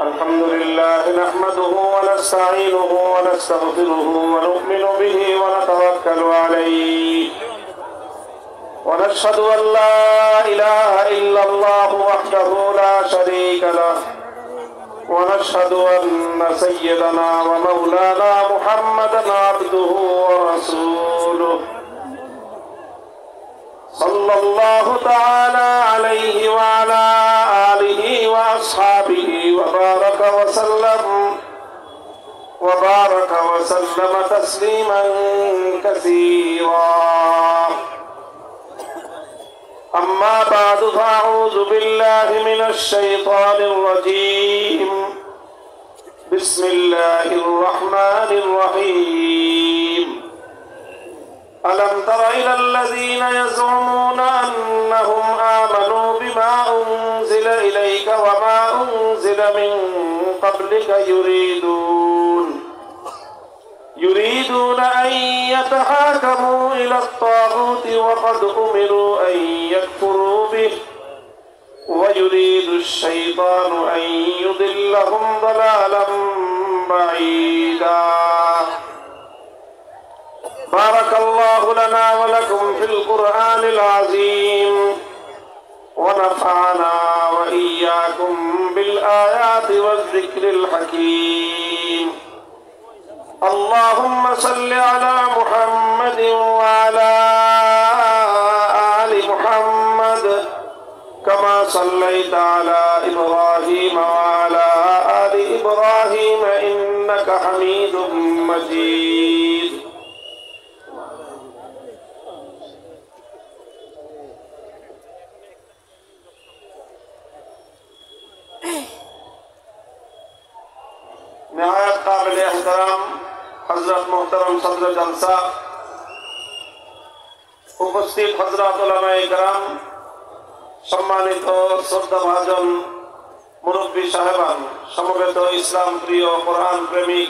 الحمد لله نحمده ونستعينه ونستغفره ونؤمن به ونتوكل عليه ونشهد أن لا إله إلا الله وحده لا شريك له ونشهد أن سيدنا ومولانا محمدا عبده ورسوله صلى الله تعالى عليه وعلى آله وأصحابه وبارك وسلم تسليما كثيرا. أما بعد فأعوذ بالله من الشيطان الرجيم. بسم الله الرحمن الرحيم. ألم تر إلى الذين يزعمون أنهم آمنوا بما أنزل إليك وما أنزل من قبلك يريدون أن يتحاكموا إلى الطاغوت وقد أمروا أن يكفروا به ويريد الشيطان أن يضلهم ضلالا بعيدا. بارك الله لنا ولكم في القرآن العظيم ونفعنا وإياكم بالآيات والذكر الحكيم. اللهم صل على محمد وعلى آل محمد كما صليت على إبراهيم وعلى آل إبراهيم إنك حميد مجيد. نهایت قابل احترام হযরত মোহতারাম সদর জলসা, উপস্থিত হযরত উলামায়ে কেরাম, সম্মানিত শ্রদ্ধাভাজন মুরব্বী সাহেবান, সমবেত ইসলাম প্রিয়, কোরআন প্রেমিক,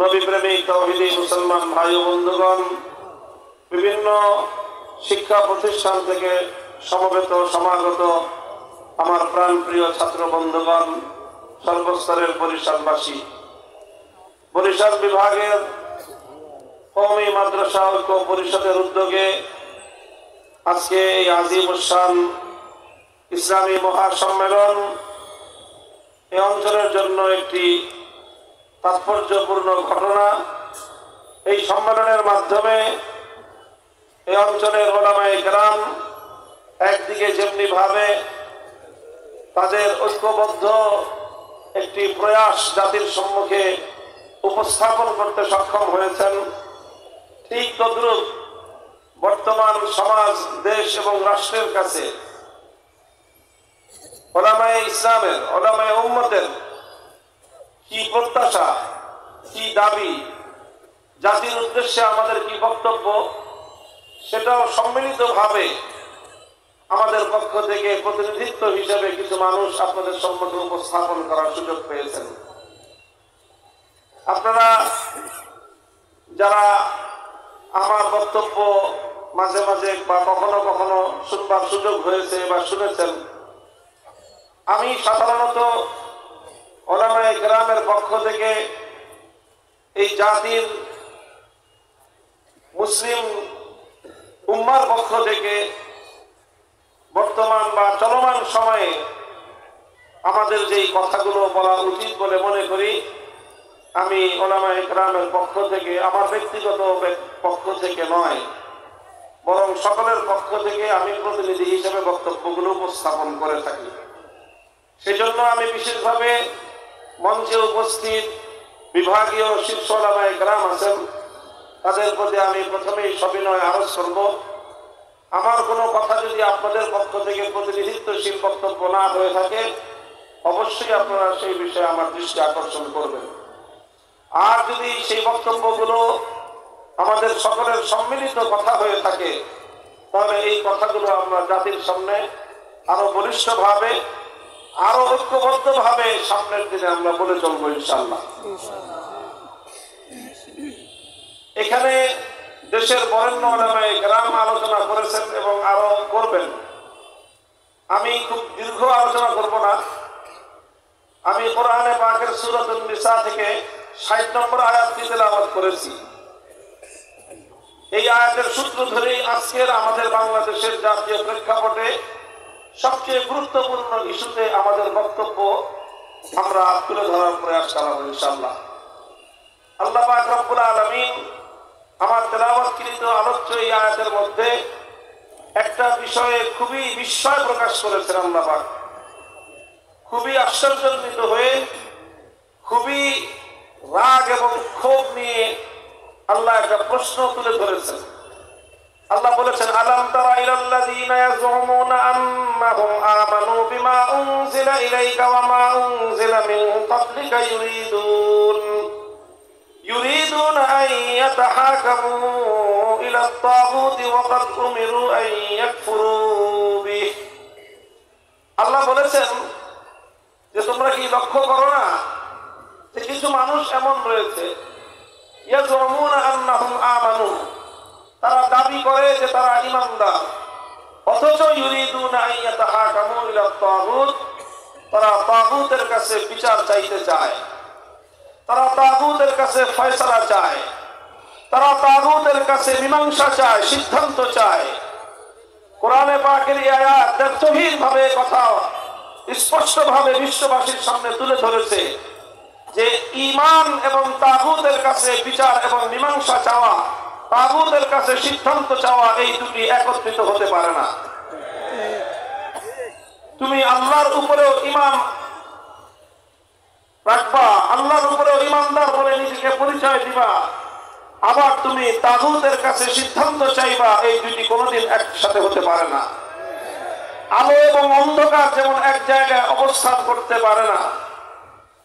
নবী প্রেমিক, তাওহীদি মুসলমান ভাই ও বন্ধুগণ, বিভিন্ন শিক্ষা প্রতিষ্ঠান থেকে সমবেত সমাগত আমার প্রাণ প্রিয় ছাত্র বন্ধুগণ, সর্বস্তরের বরিশালবাসী, বরিশাল বিভাগের কওমি মাদ্রাসা ঐক্য পরিষদের উদ্যোগে আজকে এই আজিমুশান ইসলামী মহাসম্মেলন এই অঞ্চলের জন্য একটি তাৎপর্যপূর্ণ ঘটনা। এই সম্মেলনের মাধ্যমে এই অঞ্চলের উলামায়ে কেরাম একদিকে যেমনি ভাবে তাদের ঐক্যবদ্ধ একটি প্রয়াস জাতির সম্মুখে উপস্থাপন করতে সক্ষম হয়েছেন, ঠিক তদ্রুপ বর্তমান সমাজ, দেশ এবং রাষ্ট্রের কাছে উলামায়ে ইসলামের, উলামায়ে উম্মতের কি প্রত্যাশা, কি দাবি, জাতির উদ্দেশ্যে আমাদের কি বক্তব্য, সেটাও সম্মিলিতভাবে আমাদের পক্ষ থেকে প্রতিনিধিত্ব হিসেবে কিছু মানুষ আপনাদের সম্মুখে উপস্থাপন করার সুযোগ পেয়েছেন। আপনারা যারা আমার বক্তব্য মাঝে মাঝে বা কখনো কখনো শুনবার সুযোগ হয়েছে বা শুনেছেন, আমি সাধারণত উলামায়ে কেরামের পক্ষ থেকে এই জাতির, মুসলিম উম্মার পক্ষ থেকে বর্তমান বা চলমান সময়ে আমাদের যেই কথাগুলো বলা উচিত বলে মনে করি, আমি উলামায়ে কেরামের পক্ষ থেকে, আমার ব্যক্তিগত পক্ষ থেকে নয়, বরং সকলের পক্ষ থেকে আমি প্রতিনিধি হিসেবে বক্তব্যগুলো উপস্থাপন করে থাকি। সেজন্য আমি বিশেষভাবে মঞ্চে উপস্থিত বিভাগীয় শীর্ষ উলামায়ে কেরাম আছেন, তাদের প্রতি আমি প্রথমেই সবিনয় আরজ করব, আমার কোনো কথা যদি আপনাদের পক্ষ থেকে প্রতিনিধিত্বশীল বক্তব্য না হয়ে থাকে, অবশ্যই আপনারা সেই বিষয়ে আমার দৃষ্টি আকর্ষণ করবেন। আর যদি সেই বক্তব্যগুলো আমাদের সকলের সম্মিলিত কথা হয়ে থাকে, তাহলে এই কথাগুলো আমরা জাতির সামনে আরো বলিষ্ঠভাবে, আরো ঐক্যবদ্ধভাবে সামনের দিনে আমরা বলে চলবো ইনশাআল্লাহ। এখানে দেশের বরেণ্য উলামায়ে কেরাম আলোচনা করেছেন এবং আরো করবেন। আমি খুব দীর্ঘ আলোচনা করব না, আমি কোরআনে পাকের সূরাতুন নিসা থেকে ৬০ নম্বর আয়াতটি তেলাওয়াত করেছি। এই আয়াতের সূত্র ধরেই আজকের আমাদের বাংলাদেশের জাতীয় প্রেক্ষাপটে সবচেয়ে গুরুত্বপূর্ণ ইস্যুতে আমাদের বক্তব্য আমরা তুলে ধরার প্রয়াস করব ইনশাআল্লাহ। আল্লাহ পাক রব্বুল আলামিন আমার তেলাওয়াতকৃত আলোচ্য এই আয়াতের মধ্যে একটা বিষয়ে খুবই বিস্ময় প্রকাশ করেছেন। আল্লাহ পাক খুবই আশ্চর্যান্বিত হয়ে, খুবই রাগ এবং ক্ষোভ নিয়ে আল্লাহ একটা প্রশ্ন তুলে ধরেছেন। আল্লাহ বলেছেন, আলাম তারা ইলাল্লাযীনা ইয়াজুমুনা আন্নাহুম আমানু বিমা উনজিলা ইলাইকা ওয়া মা উনজিলা মিন ক্বাবলিকা يريدون أن يتحاكموا إلى الطاغوت وقد أمروا أن يكفروا به। আল্লাহ বলেছেন যে তোমরা কি লক্ষ্য করো না যে কিছু মানুষ এমন রয়েছে, ইয়াজুমুনা আন্নাহুম আমানু, তারা দাবি করে যে তারা ঈমানদার, অথচ ইউরিদুনা আন ইয়াতাহাকামু ইলা তাগুত, তারা তাগুতের কাছে বিচার চাইতে চায়, তারা তাগুতের কাছে ফয়সালা চায়, তারা তাগুতের কাছে মীমাংসা চায়, সিদ্ধান্ত চায়। কোরআনে পাকের এই আয়াত তথ্যহীনভাবে কথা স্পষ্টভাবে বিশ্ববাসীর সামনে তুলে ধরেছে যে ঈমান এবং তাগুতের কাছে বিচার এবং মীমাংসা চাওয়া, তাগুতের কাছে সিদ্ধান্ত চাওয়া, এই দুটি একত্রিত হতে পারে না। তুমি আল্লাহর উপরেও ঈমান রাখবা, আল্লাহর উপরেও ঈমানদার বলে নিজেকে পরিচয় দিবা, আবার তুমি তাগুতের কাছে সিদ্ধান্ত চাইবা, এই দুটি কোনোদিন একসাথে হতে পারে না। আলো এবং অন্ধকার যেমন এক জায়গায় অবস্থান করতে পারে না,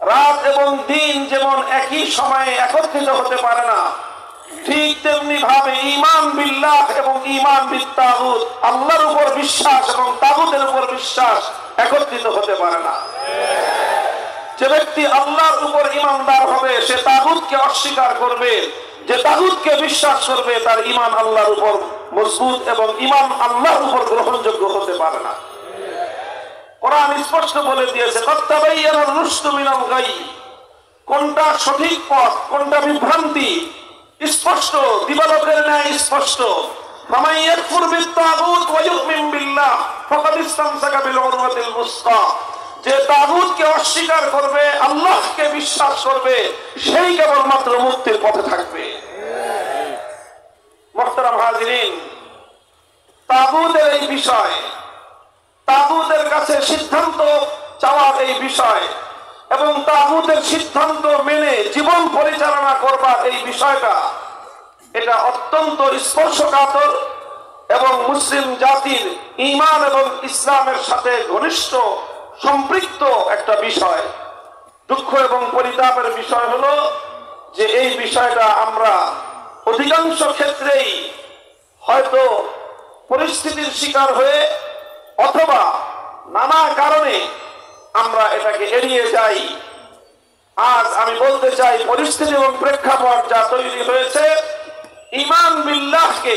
রাত এবং দিন যেমন একই সময়ে একত্রিত হতে পারে না, ঠিক তেমনি ভাবে ঈমান বিল্লাহ এবং ঈমান বিত-তাগুত, আল্লাহর উপর বিশ্বাস এবং তাগুতের উপর বিশ্বাস একত্রিত হতে পারে না। যে ব্যক্তি আল্লাহর উপর ঈমানদার হবে সে তাগুতকে অস্বীকার করবে, যে তাগুতকে বিশ্বাস করবে তার ঈমান আল্লাহর উপর মজবুত এবং ঈমান আল্লাহর উপর গ্রহণযোগ্য হতে পারে না। কোরআন স্পষ্ট বলে দিয়েছে, ক্বাদ তাবায়্যানার রুশদু মিনাল গাই, কোনটা সঠিক পথ কোনটা বিভ্রান্তি স্পষ্ট, দিবালোকের ন্যায় স্পষ্ট। ফামান ইয়াকফুর বিত-তাগুত ওয়া ইউমিন বিল্লাহ ফাকাদ ইসতামসাকা বিল উরওয়াতিল উসকা, যে তাগুতকে অস্বীকার করবে, আল্লাহকে বিশ্বাস করবে, সেই কেবলমাত্র মুক্তির পথে থাকবে। মুহতারাম হাজিরিন, তাগুতের এই বিষয়, তাগুতের কাছে সিদ্ধান্ত চাওয়ার এই বিষয় এবং তাগুতের সিদ্ধান্ত মেনে জীবন পরিচালনা করবার এই বিষয়টা, এটা অত্যন্ত স্পর্শকাতর এবং মুসলিম জাতির ঈমান এবং ইসলামের সাথে ঘনিষ্ঠ সম্পৃক্ত একটা বিষয়। দুঃখ এবং পরিতাপের বিষয় হলো যে এই বিষয়টা আমরা অধিকাংশ ক্ষেত্রেই হয়তো পরিস্থিতির শিকার হয়ে অথবা নানা কারণে আমরা এটাকে এড়িয়ে যাই। আজ আমি বলতে চাই, পরিস্থিতি এবং প্রেক্ষাপট যা তৈরি হয়েছে, ঈমান বিল্লাহকে,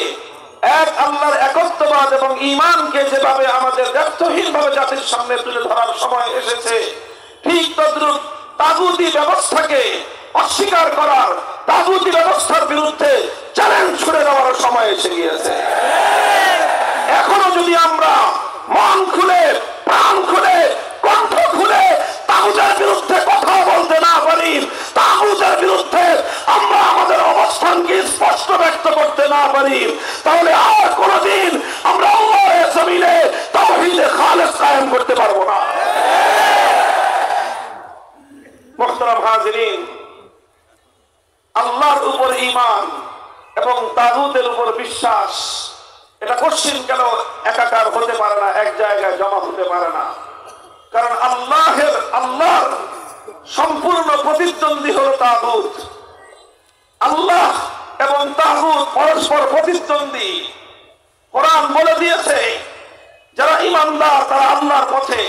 এক আল্লাহর একত্ববাদ এবং ঈমানকে যেভাবে আমাদের ব্যর্থহীনভাবে জাতির সামনে তুলে ধরার সময় এসেছে, ঠিক তদ্রুপ তাগুতি ব্যবস্থাকে অস্বীকার করার, তাগুতি ব্যবস্থার বিরুদ্ধে চ্যালেঞ্জ ছুড়ে দেওয়ার সময় এসে গিয়েছে। এখনো যদি আমরা মন খুলে, প্রাণ খুলে, কণ্ঠ খুলে তাগুতের বিরুদ্ধে কথা বলতে না পারি, তাগুতের বিরুদ্ধে আমরা আমাদের অবস্থানকে স্পষ্ট ব্যক্ত করতে না পারি, তাহলে আর কোনদিন আমরা আল্লাহর জমিনে তাওহীদে খালেস কায়েম করতে পারবো না। মুহতারাম হাজিরিন, আল্লাহর উপর ঈমান এবং তাগুতের উপর বিশ্বাস, এটা কঠিন কেন একাকার হতে পারে না, এক জায়গায় জমা হতে পারে না। কারণ আল্লাহর সম্পূর্ণ প্রতিদ্বন্দ্বী হলো তাগুত। আল্লাহ এবং তাগুত পরস্পর প্রতিদ্বন্দ্বী। কোরআন বলে দিয়েছে, যারা ঈমানদার তারা আল্লাহর পথে,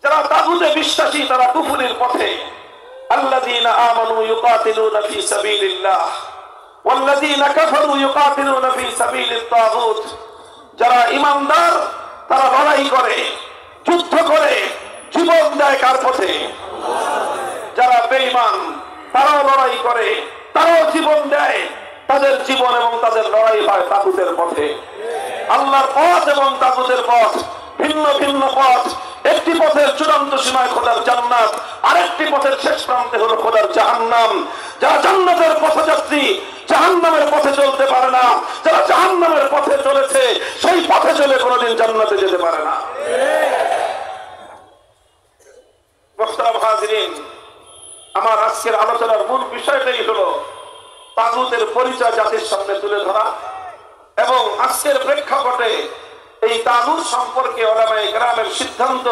যারা তাগুতে বিশ্বাসী তারা কুফরির পথে। আল্লাযীনা আমানু ইউকাতিলুনা ফী সাবিলিল্লাহ ওয়াল্লাযীনা কাফারু ইউকাতিলুনা ফী সাবিলিত তাগুত। যারা ঈমানদার তারা লড়াই করে, যুদ্ধ করে, জীবন দেয় কার পথে? তারাও লড়াই করে, তারাও জীবন দেয়, তাদের জীবন এবং তাদের লড়াই হয় তাগুতের পথে। আল্লাহর পথ এবং তাগুতের পথ ভিন্ন ভিন্ন পথ। একটি পথের চূড়ান্ত সীমায় খোদার জান্নাত, আরেকটি পথের শেষ প্রান্তে হলো খোদার জাহান্নাম। যারা জান্নাতের পথযাত্রী জাহান্নামের পথে চলতে পারে না, যারা জাহান্নামের পথে চলেছে সেই পথে চলে কোনোদিন জান্নাতে যেতে পারে না। মোহতারাম হাজিরিন, আমার আজকের আলোচনার মূল বিষয়টাই হলো তাগুতের পরিচয় জাতির সামনে তুলে ধরা এবং আজকের প্রেক্ষাপটে এই তাগুত সম্পর্কে উলামায়ে কেরামের সিদ্ধান্ত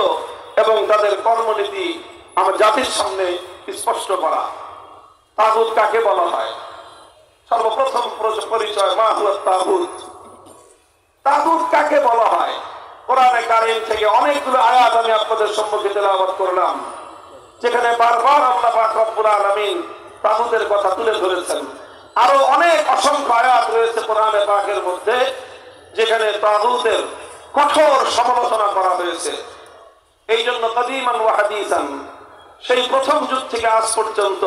এবং তাদের কর্মনীতি আমার জাতির সামনে স্পষ্ট করা। তাগুত কাকে বলা হয়? সর্বপ্রথম পরিচয় মা হুয়া তাগুত। তাগুত কাকে বলা হয়? কোরআনে কারীম থেকে অনেকগুলো আয়াত আমি আপনাদের সম্মুখে তেলাওয়াত করলাম, যেখানে বারবার আল্লাহ পাক রব্বুল আলামিন তাগুতের কথা তুলে ধরেছেন। আরো অনেক অসংখ্য আয়াত রয়েছে কোরআনে পাকের মধ্যে যেখানে তাগুতের কঠোর সমালোচনা করা হয়েছে। এই জন্য কাদিমান ওয়া হাদিসান, সেই প্রথম যুগ থেকে আজ পর্যন্ত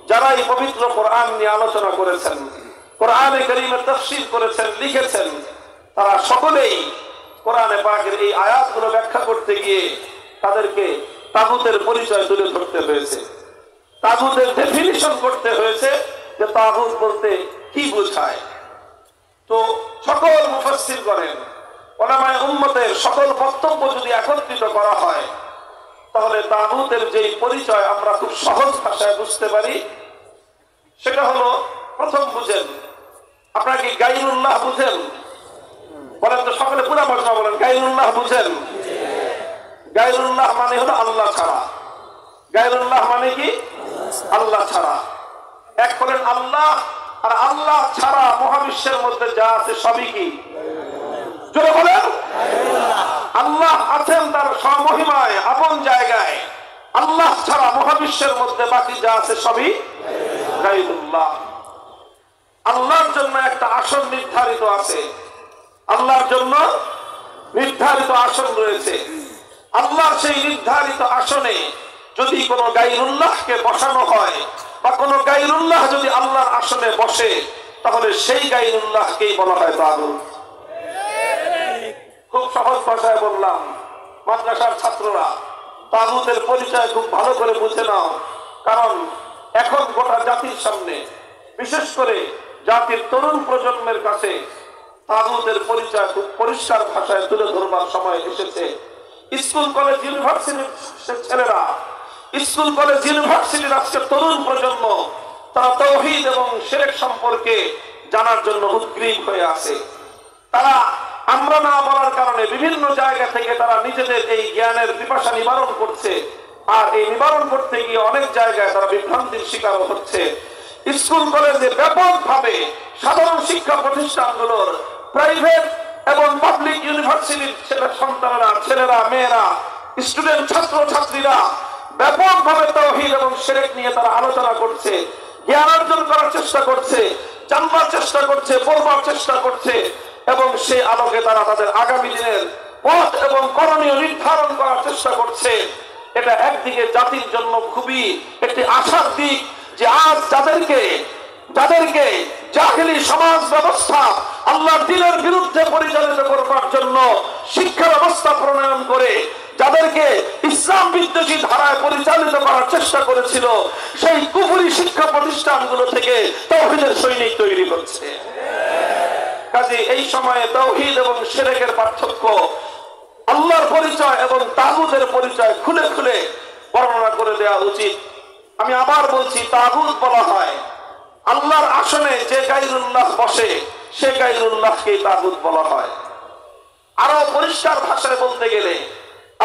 যারা এই পবিত্র কোরআন নিয়ে আলোচনা করেছেন, কোরআনে কারীমের তাফসীর করেছেন, লিখেছেন, তারা সকলেই কোরআনে পাকের এই আয়াতগুলো ব্যাখ্যা করতে গিয়ে তাদেরকে তাগুতের পরিচয় তুলে ধরতে হয়েছে, তাগুতের ডেফিনিশন করতে হয়েছে যে তাগুত বলতে কি বোঝায়। তো সকল মুফাসসির করেন, উলামায়ে উম্মতের সকল বক্তব্য যদি একত্রিত করা হয় তাহলে তাগুতের যেই পরিচয় আমরা খুব সহজ ভাষায় বুঝতে পারি সেটা হলো, প্রথম বুঝেন, আপনারা কি গায়রুল্লাহ বুঝেন? বলেন তো সকলে পুরা ভাষা বলেন, গায়রুল্লাহ বুঝেন? গায়রুল্লাহ মানে হলো আল্লাহ ছাড়া। গায়রুল্লাহ মানে কি? আল্লাহ ছাড়া। এক হলেন আল্লাহ, আর আল্লাহ ছাড়া মহাবিশ্বের মধ্যে যা আছে সবই কি? জোরে বলেন। আল্লাহ আছেন তার স্বমহিমায় আপন জায়গায়, আল্লাহ ছাড়া মহাবিশ্বের মধ্যে বাকি যা আছে সবই গায়রুল্লাহ। আল্লাহর জন্য একটা আসন নির্ধারিত আছে, আল্লাহর জন্য নির্ধারিত আসন রয়েছে। আল্লাহর সেই নির্ধারিত আসনে যদি কোনো গায়রুল্লাহকে বসানো হয় বা কোনো গায়রুল্লাহ যদি আল্লাহর আসনে বসে তাহলে সেই গায়রুল্লাহকেই বলা হয় তাগুত। খুব সহজ ভাষায় বললাম, মাদ্রাসার ছাত্ররা তাগুতের পরিচয় খুব ভালো করে বুঝে নাও, কারণ এখন গোটা জাতির সামনে, বিশেষ করে জাতির তরুণ প্রজন্মের কাছে তাগুতের পরিচয় খুব পরিষ্কার ভাষায় তুলে ধরবার সময় এসেছে। স্কুল কলেজ ইউনিভার্সিটির ছেলেরা, স্কুল কলেজ ইউনিভার্সিটির আজকে তরুণ প্রজন্ম, তারা তাওহীদ এবং শিরক সম্পর্কে জানার জন্য উদ্গ্রীব হয়ে আছে। তারা আমরা না বলার কারণে বিভিন্ন জায়গা থেকে তারা নিজেদের এই জ্ঞানের পিপাসা নিবারণ করছে, আর এই নিবারণ করতে গিয়ে অনেক জায়গায় তারা বিভ্রান্তির শিকার হচ্ছে। স্কুল কলেজে ব্যাপকভাবে সাধারণ শিক্ষা প্রতিষ্ঠানগুলোর প্রাইভেট এবং পাবলিক ইউনিভার্সিটির সন্তানেরা, ছেলেরা, মেয়েরা, স্টুডেন্ট, ছাত্র ছাত্রীরা ব্যাপকভাবে তাওহীদ এবং শিরক নিয়ে তারা আলোচনা করছে, জ্ঞান অর্জন করার চেষ্টা করছে, জানবার চেষ্টা করছে, পড়বার চেষ্টা করছে এবং সেই আলোকে তারা তাদের আগামী দিনের পথ এবং করণীয় নির্ধারণ করার চেষ্টা করছে। এটা একদিকে জাতির জন্য খুবই একটি আশার দিক যে আজ যাদেরকে জাহেলি সমাজ ব্যবস্থা আল্লাহর দ্বীনের বিরুদ্ধে পরিচালিত করবার জন্য শিক্ষা ব্যবস্থা প্রণয়ন করে যাদেরকে ইসলাম বিদ্বেষী ধারায় পরিচালিত করার চেষ্টা করেছিল, সেই কুফরি শিক্ষা প্রতিষ্ঠানগুলো থেকে তাওহীদের সৈনিক তৈরি করছে। কাজে এই সময়ে তাওহীদ এবং শিরকের পার্থক্য, আল্লাহর পরিচয় এবং তাগুতের পরিচয় খুলে খুলে বর্ণনা করে দেওয়া উচিত। আমি আবার বলছি, তাগুত বলা হয় আল্লাহর আসনে যে গায়রুল্লাহ বসে, সে গায়রুল্লাহকেই তাগুত বলা হয়। আরো পরিষ্কার ভাষায় বলতে গেলে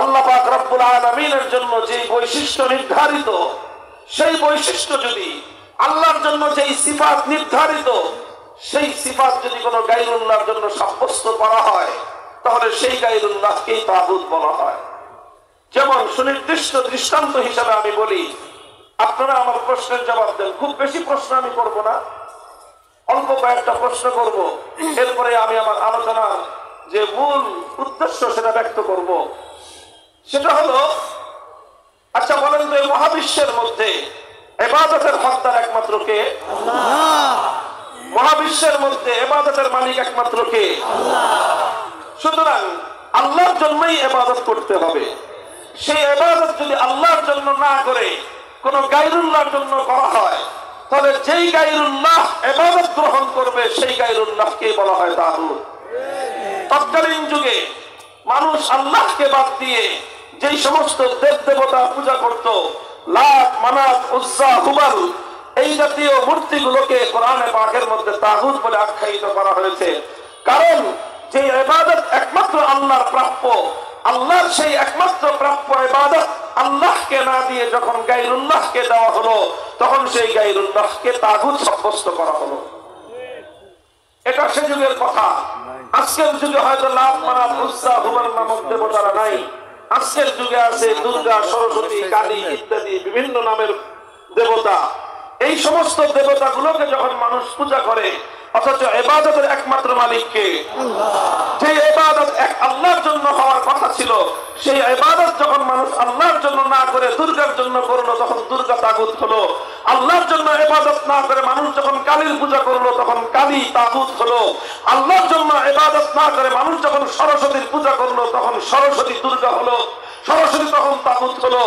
আল্লাহ পাক রব্বুল আলামিনের জন্য যে বৈশিষ্ট্য নির্ধারিত, সেই বৈশিষ্ট্য যদি আল্লাহর জন্য যেই সিফাত নির্ধারিত, সেই সিফাত যদি কোনো গায়রুল্লাহর জন্য সাব্যস্ত করা হয় তাহলে সেই গায়রুল্লাহকেই তাগুত বলা হয়। যেমন সুনির্দিষ্ট দৃষ্টান্ত হিসাবে আমি বলি, আপনারা আমার প্রশ্নের জবাব দেন। খুব বেশি প্রশ্ন আমি করব না, অল্প কয়েকটা প্রশ্ন করব, এরপরে আমি আমার আলোচনার যে মূল উদ্দেশ্য সেটা ব্যক্ত করব। সেটা হলো, আচ্ছা বলেন তো, এই মহাবিশ্বের মধ্যে ইবাদতের হকদার একমাত্র কে? আল্লাহ। মহাবিশ্বের মধ্যে ইবাদতের মালিক একমাত্র কে? আল্লাহ। সুতরাং আল্লাহর জন্যই ইবাদত করতে হবে। সেই ইবাদত যদি আল্লাহর জন্য না করে কোন গায়রুল্লাহর জন্য করা হয়, তাহলে যেই গায়রুল্লাহ ইবাদত গ্রহণ করবে সেই গায়রুল্লাহকে বলা হয় তাগুত। তৎকালীন যুগে মানুষ আল্লাহকে বাদ দিয়ে যেই সমস্ত দেব দেবতা পূজা করত, লাত, মানাত, উজ্জা, হুবাল, এই জাতীয় মূর্তিগুলোকে কোরআনে পাকের মধ্যে তাগুত বলে আখ্যায়িত করা হয়েছে। কারণ যে ইবাদত একমাত্র আল্লাহর প্রাপ্য, আল্লাহর সেই একমাত্র প্রাপ্য ইবাদত আল্লাহকে না দিয়ে যখন গায়রুল্লাহকে দেওয়া হলো, তখন সেই গায়রুল্লাহকে তাগুত সাব্যস্ত করা হলো। এটা সে যুগের কথা। আজকের যুগে হয়তো লাত, মানাত, উজ্জা, হুবাল নামক দেবতারা নাই। আজকের যুগে আছে দুর্গা, সরস্বতী, কালী ইত্যাদি বিভিন্ন নামের দেবতা। এই সমস্ত দেবতাগুলোকে যখন মানুষ পূজা করে, অথচ ইবাদতের একমাত্র মালিককে, যে ইবাদত এক আল্লাহর জন্য হওয়ার কথা ছিল, সেই ইবাদত যখন মানুষ আল্লাহর জন্য না করে দুর্গার জন্য করলো, তখন দুর্গা তাগুত হলো। আল্লাহর জন্য ইবাদত না করে মানুষ যখন কালীর পূজা করলো, তখন কালী তাগুত হলো। আল্লাহর জন্য ইবাদত না করে মানুষ যখন সরস্বতীর পূজা করলো, তখন সরস্বতী দুর্গা হলো। সরস্বতী তখন তাগুত হলো।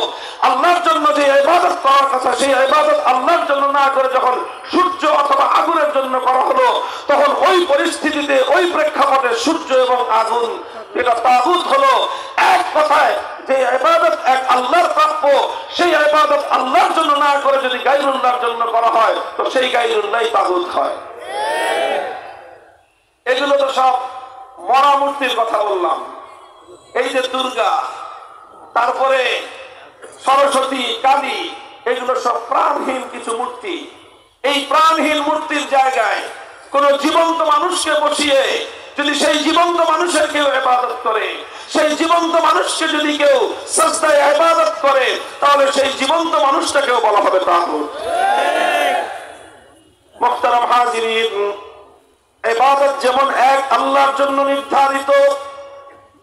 আল্লাহর জন্য যে ইবাদত করার কথা, সেই ইবাদত আল্লাহর জন্য না করে যখন সূর্য অথবা আগুনের জন্য করা হলো, তখন ওই পরিস্থিতিতে, ওই প্রেক্ষাপটে সূর্য এবং আগুন এটা তাগুত হলো। এক কথায় যে ইবাদত এক আল্লাহর প্রাপ্য, সেই ইবাদত আল্লাহর জন্য না করে যদি গায়রুল্লাহর জন্য করা হয়, তো সেই গায়রুল্লাহই তাগুত হয়। এগুলো তো সব মরা মূর্তির কথা বললাম। এই যে দুর্গা, তারপরে সরস্বতী, কালী, এগুলো সব প্রাণহীন কিছু মূর্তি। এই প্রাণহীন মূর্তির জায়গায় কোন জীবন্ত মানুষকে বসিয়ে যদি সেই জীবন্ত মানুষের কেউ ইবাদত করে, সেই জীবন্ত মানুষকে যদি কেউ সাজদায় ইবাদত করে, তাহলে সেই জীবন্ত মানুষটাকেও বলা হবে তাগুত। মুহতারাম হাজিরিন, ইবাদত যেমন এক আল্লাহর জন্য নির্ধারিত,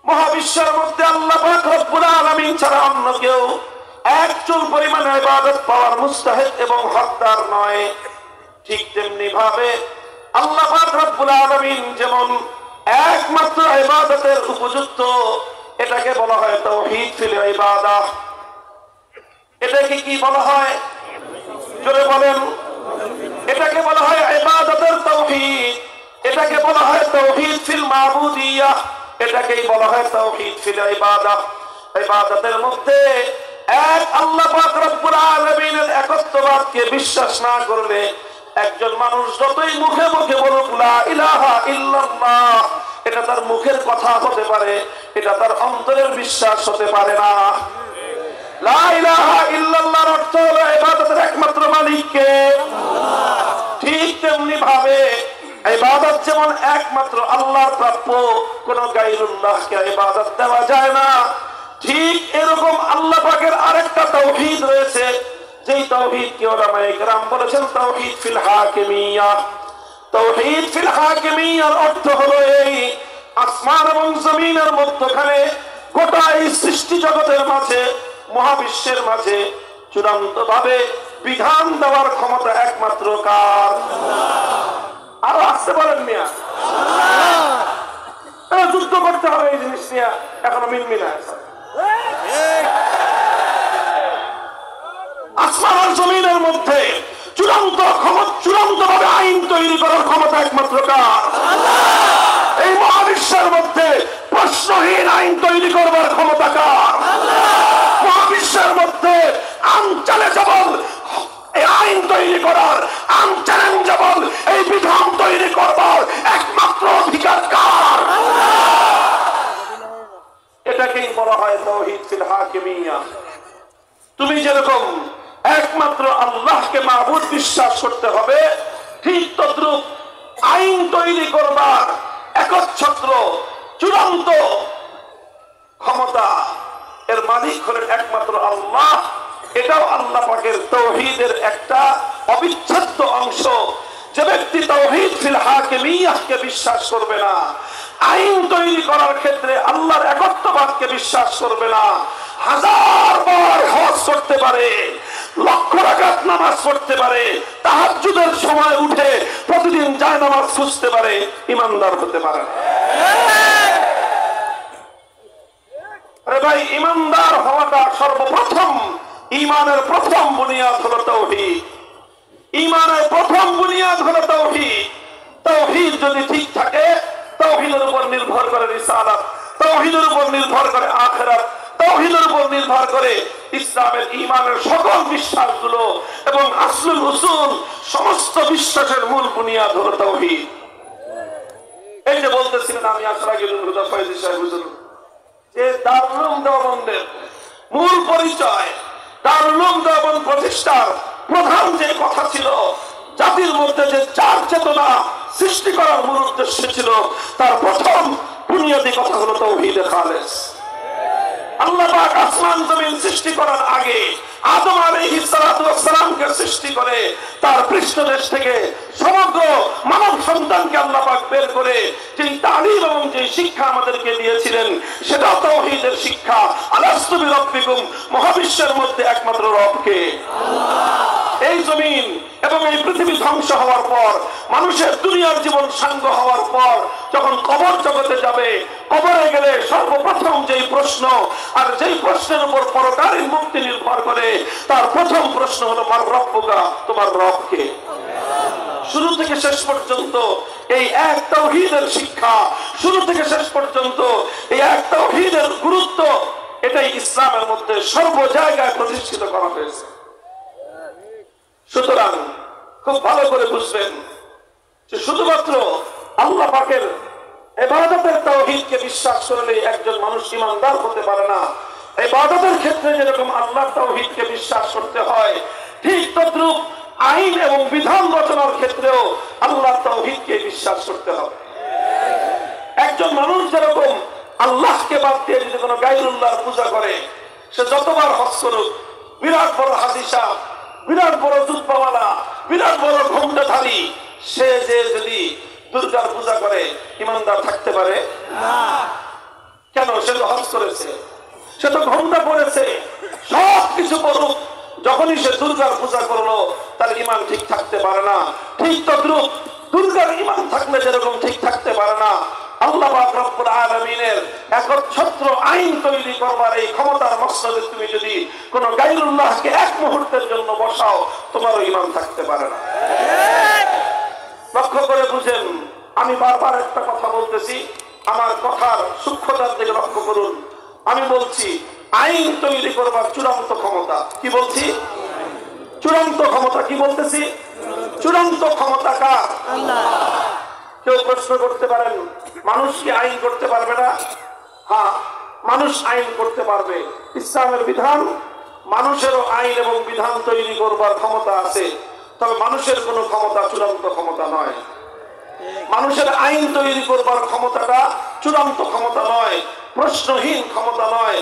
মহাবিশ্বের মধ্যে আল্লাহ পাক রব্বুল আলামিন ছাড়া অন্য কেউ এক চুল পরিমাণ ইবাদত পাওয়ার মুস্তাহিক এবং হকদার নয়। ঠিক তেমনি ভাবে আল্লাহ পাক রব্বুল আলামিন যেমন একমাত্র ইবাদতের উপযুক্ত, এটাকে বলা হয় তাওহীদ ফিল ইবাদাহ। এটাকে কি বলা হয়? জোরে বলেন। এটাকে বলা হয় ইবাদতের তাওহীদ। এটাকে বলা হয় তাওহীদ ফিল মাবুদিয়াহ। এটাকেই বলা হয় তাওহীদ ফিল ইবাদাহ। ইবাদতের মধ্যে এক আল্লাহ পাক রব্বুল আলামিনের একত্ববাদকে বিশ্বাস না করলে একজন মানুষ যতই মুখে মুখে বলুক লা ইলাহা ইল্লাল্লাহ, এটা তার মুখের কথা হতে পারে, এটা তার অন্তরের বিশ্বাস হতে পারে না। লা ইলাহা ইল্লাল্লাহর অর্থ হলো ইবাদতের একমাত্র মালিক কে? আল্লাহ। ঠিক তেমনি ভাবে ইবাদত যেমন একমাত্র আল্লাহর প্রাপ্য, কোন গায়রুল্লাহকে ইবাদত দেওয়া যায় না। ঠিক এরকম আল্লাহ পাকের আরেকটা তাওহীদ রয়েছে, যেই তাওহীদকে উলামায়ে কেরাম বলেছেন তাওহীদ ফিল হাকিমিয়্যাহ। তাওহীদ ফিল হাকিমিয়্যার অর্থ হলো এই, আসমান এবং জমিনের মধ্যখানে গোটা এই সৃষ্টি জগতের মাঝে, মহাবিশ্বের মাঝে চূড়ান্তভাবে বিধান দেওয়ার ক্ষমতা একমাত্র কার? আরো আসতে বলেন মিয়া, যুদ্ধ করতে হবে এই জিনিস নিয়ে, এখনো মিনমিনা আছে। আসমান আর জমিনের মধ্যে চূড়ান্ত ভাবে আইন তৈরি করার ক্ষমতা একমাত্র কার? এই মহাবিশ্বের মধ্যে প্রশ্নহীন আইন তৈরি করবার ক্ষমতা কার? মহাবিশ্বের মধ্যে আনচ্যালেঞ্জেবল এই আইন তৈরি করার, আনচ্যালেঞ্জেবল এই বিধান তৈরি করবার একমাত্র অধিকার কার? এটাকেই বলা হয় তাওহীদ ফিল হাকিমিয়্যাহ। তুমি যেরকম একমাত্র আল্লাহকে মাবুদ বিশ্বাস করতে হবে, ঠিক তদ্রূপ আইন তৈরি করবার একচ্ছত্র চূড়ান্ত ক্ষমতা এর মালিক হলেন একমাত্র আল্লাহ। এটাও আল্লাহ পাকের তাওহীদের একটা অবিচ্ছেদ্য অংশ। যে ব্যক্তি তাওহীদ ফিল হাকিমিয়্যাহকে বিশ্বাস করবে না, আইন তৈরি করার ক্ষেত্রে আল্লাহর একত্ববাদকে বিশ্বাস করবে না, হাজার বার হজ করতে পারে, লক্ষ রাকাত নামাজ পড়তে পারে, তাহাজ্জুদের সময় উঠে প্রতিদিন জায়নামাজ খুঁজতে পারে, ইমানদার হতে পারে না। আরে ভাই, ইমানদার হওয়াটা সর্বপ্রথম, ঈমানের প্রথম বুনিয়াদ হলো তাওহীদ। ঈমানের প্রথম বুনিয়াদ হলো তাওহীদ। তাওহীদ যদি ঠিক থাকে, তাওহীদের উপর নির্ভর করে রিসালাত, তাওহীদের উপর নির্ভর করে আখিরাত, তাওহীদের উপর নির্ভর করে ইসলামের ঈমানের সকল বিশ্বাসগুলো, এবং আসলুল উসুল, সমস্ত বিশ্বাসের মূল বুনিয়াদ হলো তাওহীদ। এই যে বলতেছিলেন আমি আশরাফুল হুদা ফয়জী সাহেব হুজুর, যে দারুল উলুম দেওবন্দের মূল পরিচয়, দারুল উলুম দেওবন্দ প্রতিষ্ঠার প্রধান যে কথা ছিল, জাতির মধ্যে যে চার চেতনা সৃষ্টি করার মূল উদ্দেশ্য ছিল, তার প্রথম বুনিয়াদী কথা হলো তাওহীদে খালেস। আল্লাহ পাক আসমান জমিন সৃষ্টি করার আগে আদম আলাইহিস সালাতু ওয়াস সালামকে সৃষ্টি করে তার পৃষ্ঠদেশ থেকে সমগ্র মানব সন্তানকে আল্লাহ পাক বের করে যে তালিম এবং যে শিক্ষা আমাদেরকে দিয়েছিলেন, সেটা তাওহীদের শিক্ষা। আলাস্তু বিরাব্বিকুম, মহাবিশ্বের মধ্যে একমাত্র রবকে আল্লাহ। এই জমিন এবং এই পৃথিবী ধ্বংস হওয়ার পর, মানুষের দুনিয়ার জীবন সাঙ্গ হওয়ার পর, যখন কবর জগতে যাবে, কবরে গেলে সর্বপ্রথম যেই প্রশ্ন, আর যেই প্রশ্নের উপর পরকালীন মুক্তি নির্ভর করে, তার প্রথম প্রশ্ন হলো মার রব্বুকা, তোমার রবকে। শুরু থেকে শেষ পর্যন্ত এই এক তাওহীদের শিক্ষা, শুরু থেকে শেষ পর্যন্ত এই এক তাওহীদের গুরুত্ব, এটাই ইসলামের মধ্যে সর্ব জায়গায় প্রতিষ্ঠিত করা হয়েছে। সুতরাং খুব ভালো করে বুঝবেন যে শুধুমাত্র আল্লাহ পাকের ইবাদতের তাওহীদকে বিশ্বাস করলে একজন মানুষ ঈমানদার হতে পারে না। ইবাদতের ক্ষেত্রে যেরকম আল্লাহর তাওহীদকে বিশ্বাস করতে হয়, ঠিক তদ্রূপ আইন এবং বিধান রচনার ক্ষেত্রেও আল্লাহর তাওহীদকে বিশ্বাস করতে হবে। একজন মানুষ যেরকম আল্লাহকে বাদ দিয়ে যদি কোনো গায়রুল্লাহর পূজা করে, সে যতবার হজ করুক, বিরাট বড় হাজী সাহেব, বিরাট বড় জুব্বাওয়ালা, বিরাট বড় ঘোমটাধারী, সে যে যদি দুর্গার পূজা করে, ঈমানদার থাকতে পারে না। কেন? সে তো হজ করেছে, সে তো ঘোমটা পড়েছে, সব কিছু করুক, যখনই সে দুর্গার পূজা করলো, তার ঈমান ঠিক থাকতে পারে না। ঠিক তদ্রূপ দুর্গার ঈমান থাকলে যেরকম ঠিক থাকতে পারে না, আল্লাহ পাক রব্বুল আলামিনের একচ্ছত্র আইন তৈরি করবার এই ক্ষমতার মসনদে তুমি যদি কোন গায়রুল্লাহকে এক মুহূর্তের জন্য বসাও, তোমারও ঈমান থাকতে পারে না। লক্ষ্য করে বুঝেন, আমি বারবার একটা কথা বলতেছি, আমার কথার সূক্ষ্মতার দিকে লক্ষ্য করুন। আমি বলছি আইন তৈরি করবার চূড়ান্ত ক্ষমতা, কি বলছি? চূড়ান্ত ক্ষমতা। কি বলতেছি? চূড়ান্ত ক্ষমতা কার? আল্লাহ। কেউ প্রশ্ন করতে পারেন, মানুষ কি আইন করতে পারবে না? হ্যাঁ, মানুষ আইন করতে পারবে। ইসলামের বিধান, মানুষেরও আইন এবং বিধান তৈরি করবার ক্ষমতা আছে, তবে মানুষের কোনো ক্ষমতা চূড়ান্ত ক্ষমতা নয়। মানুষের আইন তৈরি করবার ক্ষমতাটা চূড়ান্ত ক্ষমতা নয়, প্রশ্নহীন ক্ষমতা নয়,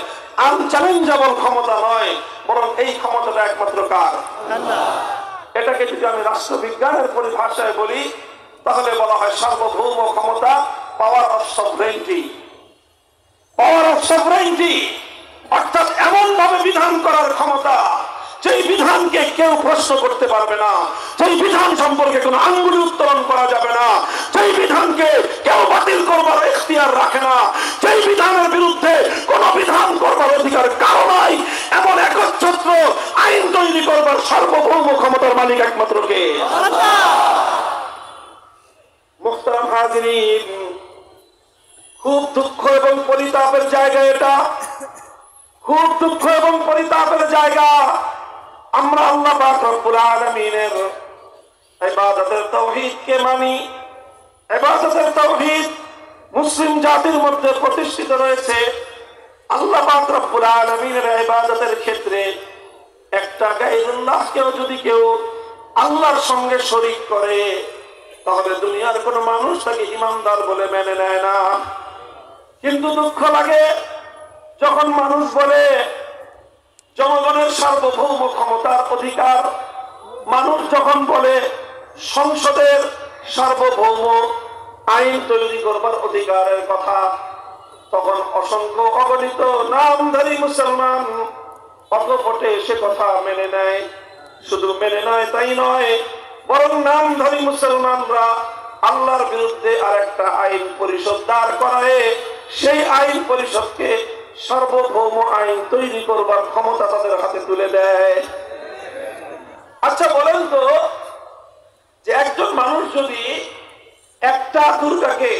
আনচ্যালেঞ্জেবল ক্ষমতা নয়, বরং এই ক্ষমতাটা একমাত্র কার? আল্লাহ। এটাকে যদি আমি রাষ্ট্রবিজ্ঞানের পরিভাষায় বলি, তাহলে বলা হয় সার্বভৌম ক্ষমতা, power of sovereignty. Power of sovereignty অর্থাৎ এমন ভাবে বিধান করার ক্ষমতা, যেই বিধানকে কেউ প্রশ্ন করতে পারবে না, যেই বিধান সম্পর্কে কোনো আঙ্গুলি উত্তোলন করা যাবে না, যেই বিধানকে কেউ বাতিল করবার এখতিয়ার রাখে না, যেই বিধানের বিরুদ্ধে কোনো বিধান করবার অধিকার কারো নাই, এমন একচ্ছত্র আইন তৈরি করবার সার্বভৌম ক্ষমতার মালিক একমাত্র কে? মুহতারাম হাজিরিন, খুব দুঃখ এবং পরিতাপের জায়গা এটা, খুব দুঃখ এবং পরিতাপের জায়গা। আমরা আল্লাহ পাক রব্বুল আলামিনের ইবাদতের তাওহীদকে মানি, ইবাদতের তাওহীদ মুসলিম জাতির মধ্যে প্রতিষ্ঠিত রয়েছে। আল্লাহ পাক রব্বুল আলামিনের ইবাদতের ক্ষেত্রে একটা গায়রুল্লাহকেও যদি কেউ আল্লাহর সঙ্গে শরীক করে, তাহলে দুনিয়ার কোনো মানুষ তাকে ঈমানদার বলে মেনে নেয় না। কিন্তু দুঃখ লাগে যখন মানুষ বলে জনগণের সার্বভৌম ক্ষমতার অধিকার, মানুষ যখন বলে সংসদের সার্বভৌম আইন তৈরি করবার অধিকারের কথা, তখন অসংখ্য অগণিত নামধারী মুসলমান অকপটে সে কথা মেনে নেয়। শুধু মেনে নয় তাই নয়, বরং নামধারী মুসলমানরা আল্লাহর বিরুদ্ধে আরেকটা আইন পরিষদ দাঁড় করায় সেই আইন পরিষদকে সার্বভৌম আইন তৈরি করবার ক্ষমতা তাদের হাতে তুলে দেয়। আচ্ছা বলেন তো, যে একজন মানুষ যদি একটা দুর্গাকে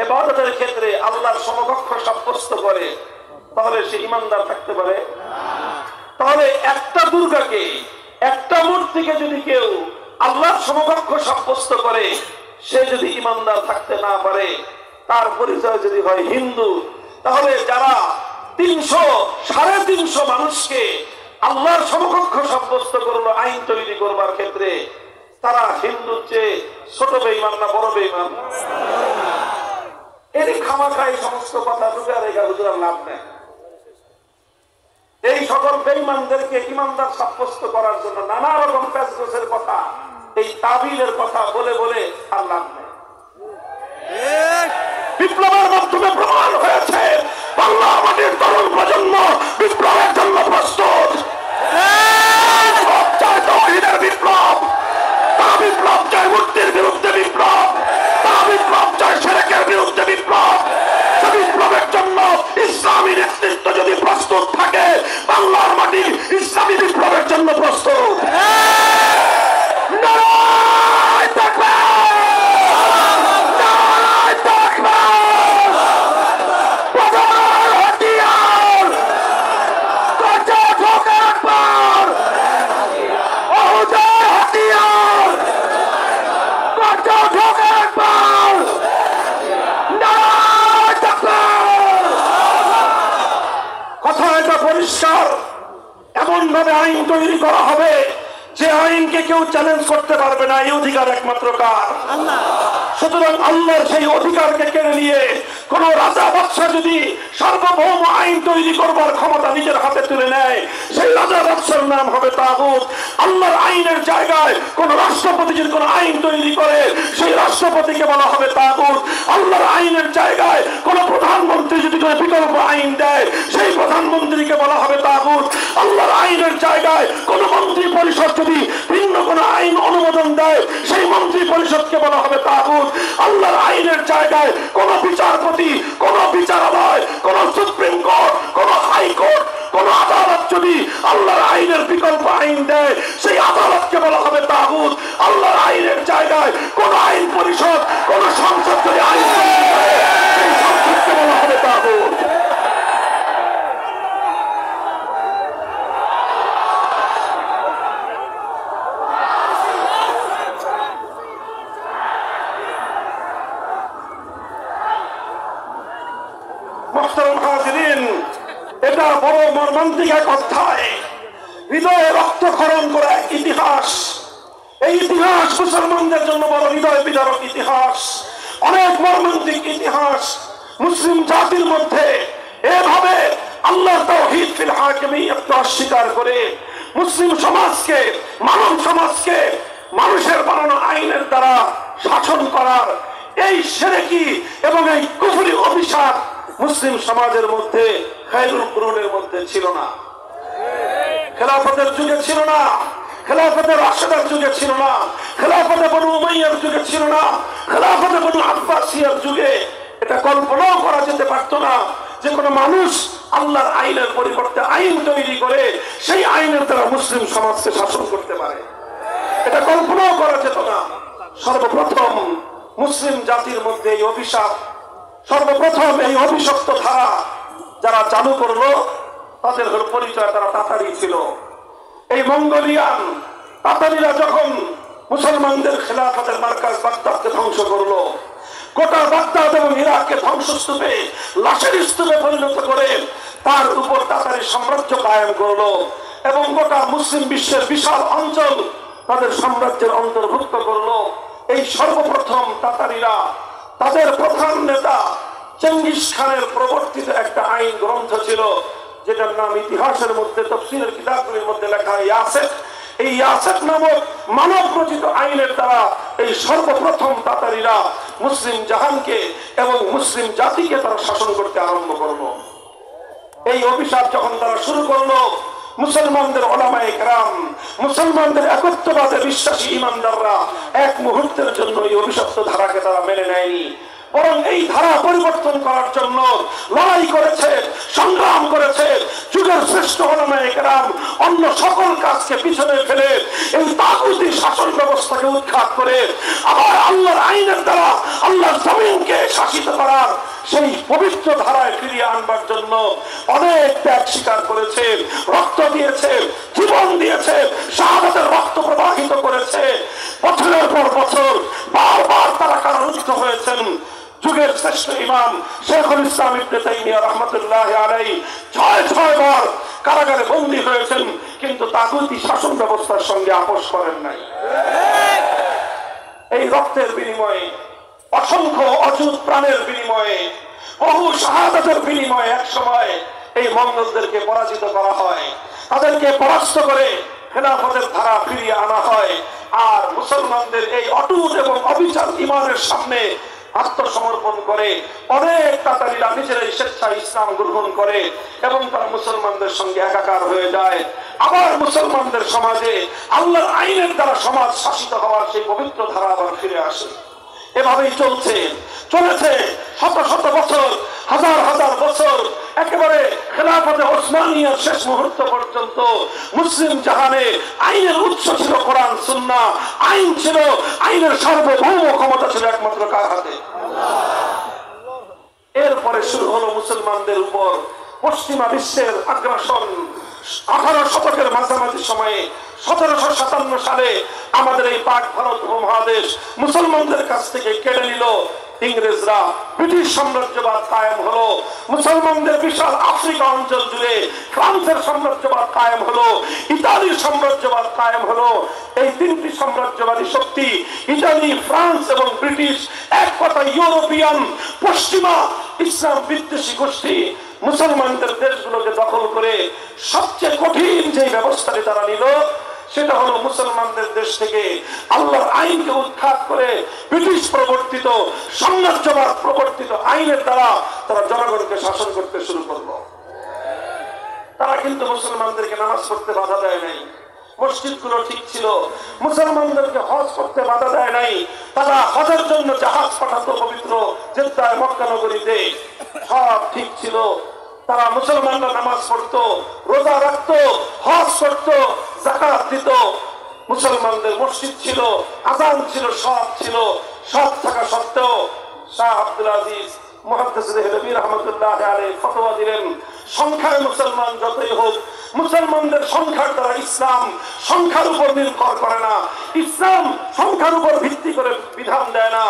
ইবাদতের ক্ষেত্রে আল্লাহর সমকক্ষ সাব্যস্ত করে, তাহলে সে ইমানদার থাকতে পারে? তাহলে একটা দুর্গাকে, একটা মূর্তিকে যদি কেউ আল্লাহর সমকক্ষ সাব্যস্ত করে, সে যদি ইমানদার থাকতে না পারে, তার পরিচয় যদি হয় হিন্দু, তাহলে যারা 300-350 মানুষকে আল্লাহর সমকক্ষ সাব্যস্ত করলো আইন তৈরি করবার ক্ষেত্রে, তারা হিন্দুর চেয়ে ছোট বেঈমান না বড় বেঈমান? এর খামাখাই সমস্ত কথা ঢুকে রেখা হুজুরের লাভ নেই। এই সকল বেঈমানদেরকে ইমানদার সাব্যস্ত করার জন্য নানা রকম প্যাচগোছের কথা, এই তাবিলের কথা বলে বলে আর লাভ নেই। বিপ্লবের মাধ্যমে প্রমাণ হয়েছে বাংলা মাটির তরুণ প্রজন্ম বিপ্লবের জন্য প্রস্তুত। বিপ্লব, তারা বিপ্লব চায় মূর্তির বিরুদ্ধে বিপ্লব, তারা বিপ্লব চায় শিরকের বিরুদ্ধে বিপ্লব। বিপ্লবের জন্য ইসলামী নেতৃত্ব যদি প্রস্তুত থাকে, বাংলার মাটি ইসলামী বিপ্লবের জন্য প্রস্তুত। নারায়ে তাকবীর, নারায়ে তাকবীর, প্রধান হাতিয়ার, গর্জে ঠোকে আকবার, ওহুদের হাতিয়ার, গর্জে ঠোকে আকবার, নারায়ে তাকবীর। কথা এটা পরিষ্কার, এমন ভাবে আইন তৈরি করা হবে যে আইনকে কেউ চ্যালেঞ্জ করতে পারবে না। এই অধিকার একমাত্র কার? আল্লাহ। সুতরাং আল্লাহর সেই অধিকারকে কেড়ে নিয়ে কোন রাজা বাদশা যদি সার্বভৌম আইন তৈরি করবার ক্ষমতা নিজের হাতে তুলে নেয়, সেই রাজা বাদশার নাম হবে তাগুত। আল্লাহর আইনের জায়গায় কোন রাষ্ট্রপতি যদি কোন আইন তৈরি করে, সেই রাষ্ট্রপতিকে বলা হবে তাগুত। আল্লাহর আইনের জায়গায় কোন প্রধানমন্ত্রী যদি কোন বিকল্প আইন দেয়, সেই প্রধানমন্ত্রীকে বলা হবে তাগুত। আল্লাহর আইনের জায়গায় কোন মন্ত্রী পরিষদ যদি ভিন্ন কোন আইন অনুমোদন দেয়, সেই মন্ত্রী পরিষদকে বলা হবে তাগুত। আল্লাহর আইনের জায়গায় কোন বিচারপতি, কোন বিচারালয়, কোন সুপ্রিম কোর্ট, কোন হাইকোর্ট, কোন আদালত যদি আল্লাহর আইনের বিকল্প আইন দেয়, সেই আদালতকে বলা হবে তাগুত। আল্লাহর আইনের জায়গায় কোন আইন পরিষদ, কোন সংসদ যদি আইন দেয়, সেই সংসদকে বলা হবে তাগুত। এটা বড় মর্মান্তিক এক অধ্যায়, হৃদয়ে রক্তক্ষরণ করা এক ইতিহাস। এই ইতিহাস মুসলমানদের জন্য বড় হৃদয় বিদারক ইতিহাস, অনেক মর্মান্তিক ইতিহাস। মুসলিম জাতির মধ্যে এভাবে আল্লাহ তাওহীদ ফিল হাকিমিয়্যত অস্বীকার করে মুসলিম সমাজকে, মানব সমাজকে মানুষের বানানো আইনের দ্বারা শাসন করার এই শিরকি এবং এই কুফরি অভিশাপ মুসলিম সমাজের মধ্যে খায়রুল কুরুনের মধ্যে ছিল না, খেলাফতের যুগে ছিল না, খেলাফতের রাশেদার যুগে ছিল না, খেলাফতে বনু উমাইয়ার যুগে ছিল না, খেলাফতে বনু আব্বাসিয়ার যুগে এটা কল্পনাও করা যেতে পারতো না যে কোনো মানুষ আল্লাহর আইনের পরিবর্তে আইন তৈরি করে সেই আইনের দ্বারা মুসলিম সমাজকে শাসন করতে পারে। এটা কল্পনাও করা যেত না। সর্বপ্রথম মুসলিম জাতির মধ্যে এই অভিশাপ, সর্বপ্রথম এই অভিশপ্ত ধারা যারা চালু করলো, তাদের পরিচয় তারা তাতারি ছিল। এই মঙ্গোলিয়ান তাতারিরা যখন মুসলমানদের খেলাফতের মার্কাজ বাগদাদকে ধ্বংস করলো, গোটা বাগদাদ এবং ইরাককে ধ্বংসস্তূপে, লাশের স্তূপে পরিণত করে তার উপর তাতারি সাম্রাজ্য কায়েম করলো এবং গোটা মুসলিম বিশ্বের বিশাল অঞ্চল তাদের সাম্রাজ্যের অন্তর্ভুক্ত করলো। এই সর্বপ্রথম তাতারিরা তাদের প্রধান নেতা চেঙ্গিস খানের প্রবর্তিত একটা আইন গ্রন্থ ছিল, যেটার নাম ইতিহাসের মধ্যে, তাফসীরের কিতাবগুলির মধ্যে লেখা ইয়াসেক। এই ইয়াসেক নামক মানব রচিত আইনের দ্বারা এই সর্বপ্রথম তাতারিরা মুসলিম জাহানকে এবং মুসলিম জাতিকে তারা শাসন করতে আরম্ভ করলো। এই অভিশাপ যখন তারা শুরু করলো, মুসলমানদের উলামায়ে কেরাম, মুসলমানদের একত্ববাদে বিশ্বাসী ইমানদাররা এক মুহূর্তের জন্য এই অভিশপ্ত ধারাকে তারা মেনে নেয়নি, বরং এই ধারা পরিবর্তন করার জন্য লড়াই করেছে, সংগ্রাম করেছে। যুগের শ্রেষ্ঠ উলামায়ে কেরাম অন্য সকল কাজকে পিছনে ফেলে এই তাগুতি শাসন ব্যবস্থাকে উৎখাত করে আবার আল্লাহর আইনের দ্বারা আল্লাহর জমিনকে শাসিত করার সেই পবিত্র ধারায় ফিরিয়ে আনবার জন্য অনেক ত্যাগ স্বীকার করেছে, রক্ত দিয়েছে, জীবন দিয়েছে, শাহাদাতের রক্ত প্রবাহিত করেছে। বছরের পর বছর বারবার তারা কারারুদ্ধ হয়েছেন। যুগের শ্রেষ্ঠ ইমাম শেখুল ইসলাম ইবনে তাইমিয়া রাহমাতুল্লাহ আলাইহি ৬ বার কারাগারে বন্দী হয়েছেন, কিন্তু তাগুতি শাসন ব্যবস্থার সঙ্গে আপোষ করেন নাই। এই রক্তের বিনিময়ে, অসংখ্য অযুত প্রাণের বিনিময়ে, বহু শাহাদাতের বিনিময়ে এক সময় এই মঙ্গলদেরকে পরাজিত করা হয়, তাদেরকে পরাস্ত করে খেলাফতের ধারা ফিরিয়ে আনা হয়। আর মুসলমানদের এই অটুট এবং অবিচল ঈমানের সামনে আত্মসমর্পণ করে অনেক তাতারীরা নিজেরাই স্বেচ্ছায় ইসলাম গ্রহণ করে এবং তারা মুসলমানদের সঙ্গে একাকার হয়ে যায়। আবার মুসলমানদের সমাজে আল্লাহর আইনের দ্বারা সমাজ শাসিত হওয়ার সেই পবিত্র ধারা আবার ফিরে আসে। এভাবেই চলেছে শত শত বছর, হাজার হাজার বছর, একেবারে খেলাফতে ওসমানিয়ার শেষ মুহূর্ত পর্যন্ত মুসলিম জাহানে আইনের উৎস ছিল কোরআন সুন্নাহ। আইন ছিল, আইনের সার্বভৌম ক্ষমতা ছিল একমাত্র কার হাতে? এরপরে শুরু হলো মুসলমানদের উপর পশ্চিমা বিশ্বের আগ্রাসন। 18 শতকের মাঝামাঝি সময়ে 1757 সালে আমাদের এই পাক ভারত উপমহাদেশ মুসলমানদের কাছ থেকে কেড়ে নিল ইংরেজরা। ব্রিটিশ সাম্রাজ্যবাদ কায়েম হলো, মুসলমানদের বিশাল আফ্রিকা অঞ্চল জুড়ে ফ্রান্সের সাম্রাজ্যবাদ কায়েম হলো, ইতালির সাম্রাজ্যবাদ কায়েম হলো। এই তিনটি সাম্রাজ্যবাদী শক্তি, ইতালি, ফ্রান্স এবং ব্রিটিশ, এক কথা ইউরোপিয়ান পশ্চিমা ইসলাম বিদ্বেষী গোষ্ঠী মুসলমানদের দেশগুলোকে দখল করে সবচেয়ে কঠিন যে ব্যবস্থাটি তারা নিল সেটা হলো মুসলমানদের দেশ থেকে আল্লাহর আইনকে উৎখাত করে ব্রিটিশ প্রবর্তিত, সাম্রাজ্যবাদ প্রবর্তিত আইনের দ্বারা তারা জনগণকে শাসন করতে শুরু করলো। তারা কিন্তু মুসলমানদেরকে নামাজ পড়তে বাধা দেয় নাই, মসজিদগুলো ঠিক ছিল, মুসলমানদেরকে হজ করতে বাধা দেয় নাই, তারা হজের জন্য জাহাজ পাঠাতো পবিত্র জেদ্দায় মক্কা নগরীতে, সব ঠিক ছিল। তারা মুসলমানরা নামাজ পড়তো, রোজা রাখতো, হজ করতো, যাকাত দিত। মুসলমানদের মসজিদ ছিল, আযান ছিল, সব ছিল। সব থাকা সত্ত্বেও শাহ আব্দুল আজিজ মুহাদ্দিস দেহলভী রাহমাতুল্লাহ আলাইহি ফতোয়া দিলেন, সংখ্যায় মুসলমান যতই হোক, মুসলমানদের সংখ্যার দ্বারা ইসলাম সংখ্যার উপর নির্ভর করে না, ইসলাম সংখ্যার উপর ভিত্তি করে বিধান দেয় না।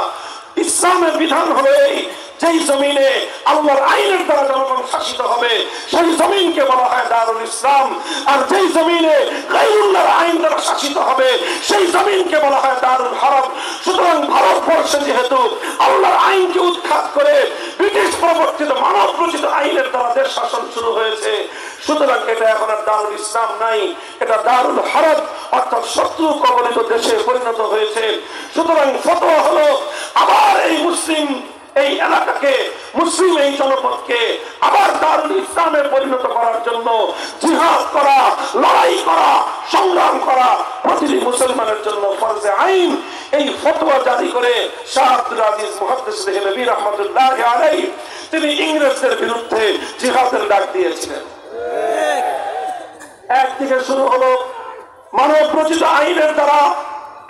ইসলামের বিধান হলো এই, যেই জমিনে আল্লাহর আইনের দ্বারা জনগণ শাসিত হবে সেই জমিনকে বলা হয় দারুল ইসলাম, আর যেই জমিনে গায়রুল্লাহর আইন দ্বারা শাসিত হবে সেই জমিনকে বলা হয় দারুল হারব। সুতরাং ভারতবর্ষে যেহেতু আল্লাহর আইনকে উৎখাত করে ব্রিটিশ প্রবর্তিত মানব রচিত আইনের দ্বারা দেশ শাসন শুরু হয়েছে, সুতরাং এটা এখন আর দারুল ইসলাম নাই, এটা দারুল হারব অর্থাৎ শত্রু কবলিত দেশে পরিণত হয়েছে। সুতরাং ফতোয়া হলো আবার এই মুসলিম এই এলাকাকে, মুসলিম এই জনপদকে আবার দারুল ইসলামে পরিণত করার জন্য জিহাদ করা, লড়াই করা, সংগ্রাম করা প্রতিটি মুসলমানের জন্য ফরজে আইন। এই ফতোয়া জারি করে শাহ আব্দুল আজিজ মুহাদ্দিস দেহলভী রাহমাতুল্লাহ আলাইহি তিনি ইংরেজদের বিরুদ্ধে জিহাদের ডাক দিয়েছিলেন। একদিকে শুরু হলো মানব রচিত আইনের দ্বারা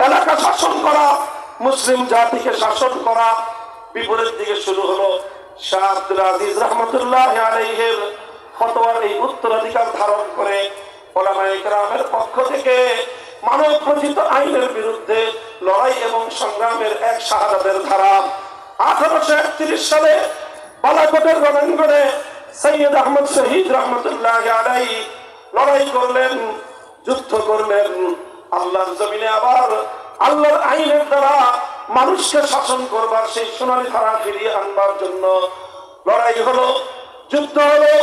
এলাকা শাসন করা, মুসলিম জাতিকে শাসন করা। বিপরীত দিকে শুরু হলো শাহ আব্দুল আজিজ রাহমাতুল্লাহ আলাইহির ফতোয়ার এই উত্তরাধিকার ধারণ করে উলামায়ে কেরামের পক্ষ থেকে মানব রচিত আইনের বিরুদ্ধে লড়াই এবং সংগ্রামের এক শাহাদাতের ধারা। 1831 সালে বালাকোটের রণাঙ্গনে সৈয়দ আহমদ শহীদ রাহমাতুল্লাহ আলাইহি লড়াই করলেন, যুদ্ধ করলেন, আল্লাহর জমিনে আবার আল্লাহর আইনের দ্বারা মানুষকে শাসন করবার সেই সোনালী ধারা ফিরিয়ে আনবার জন্য লড়াই হলো, যুদ্ধ হলো,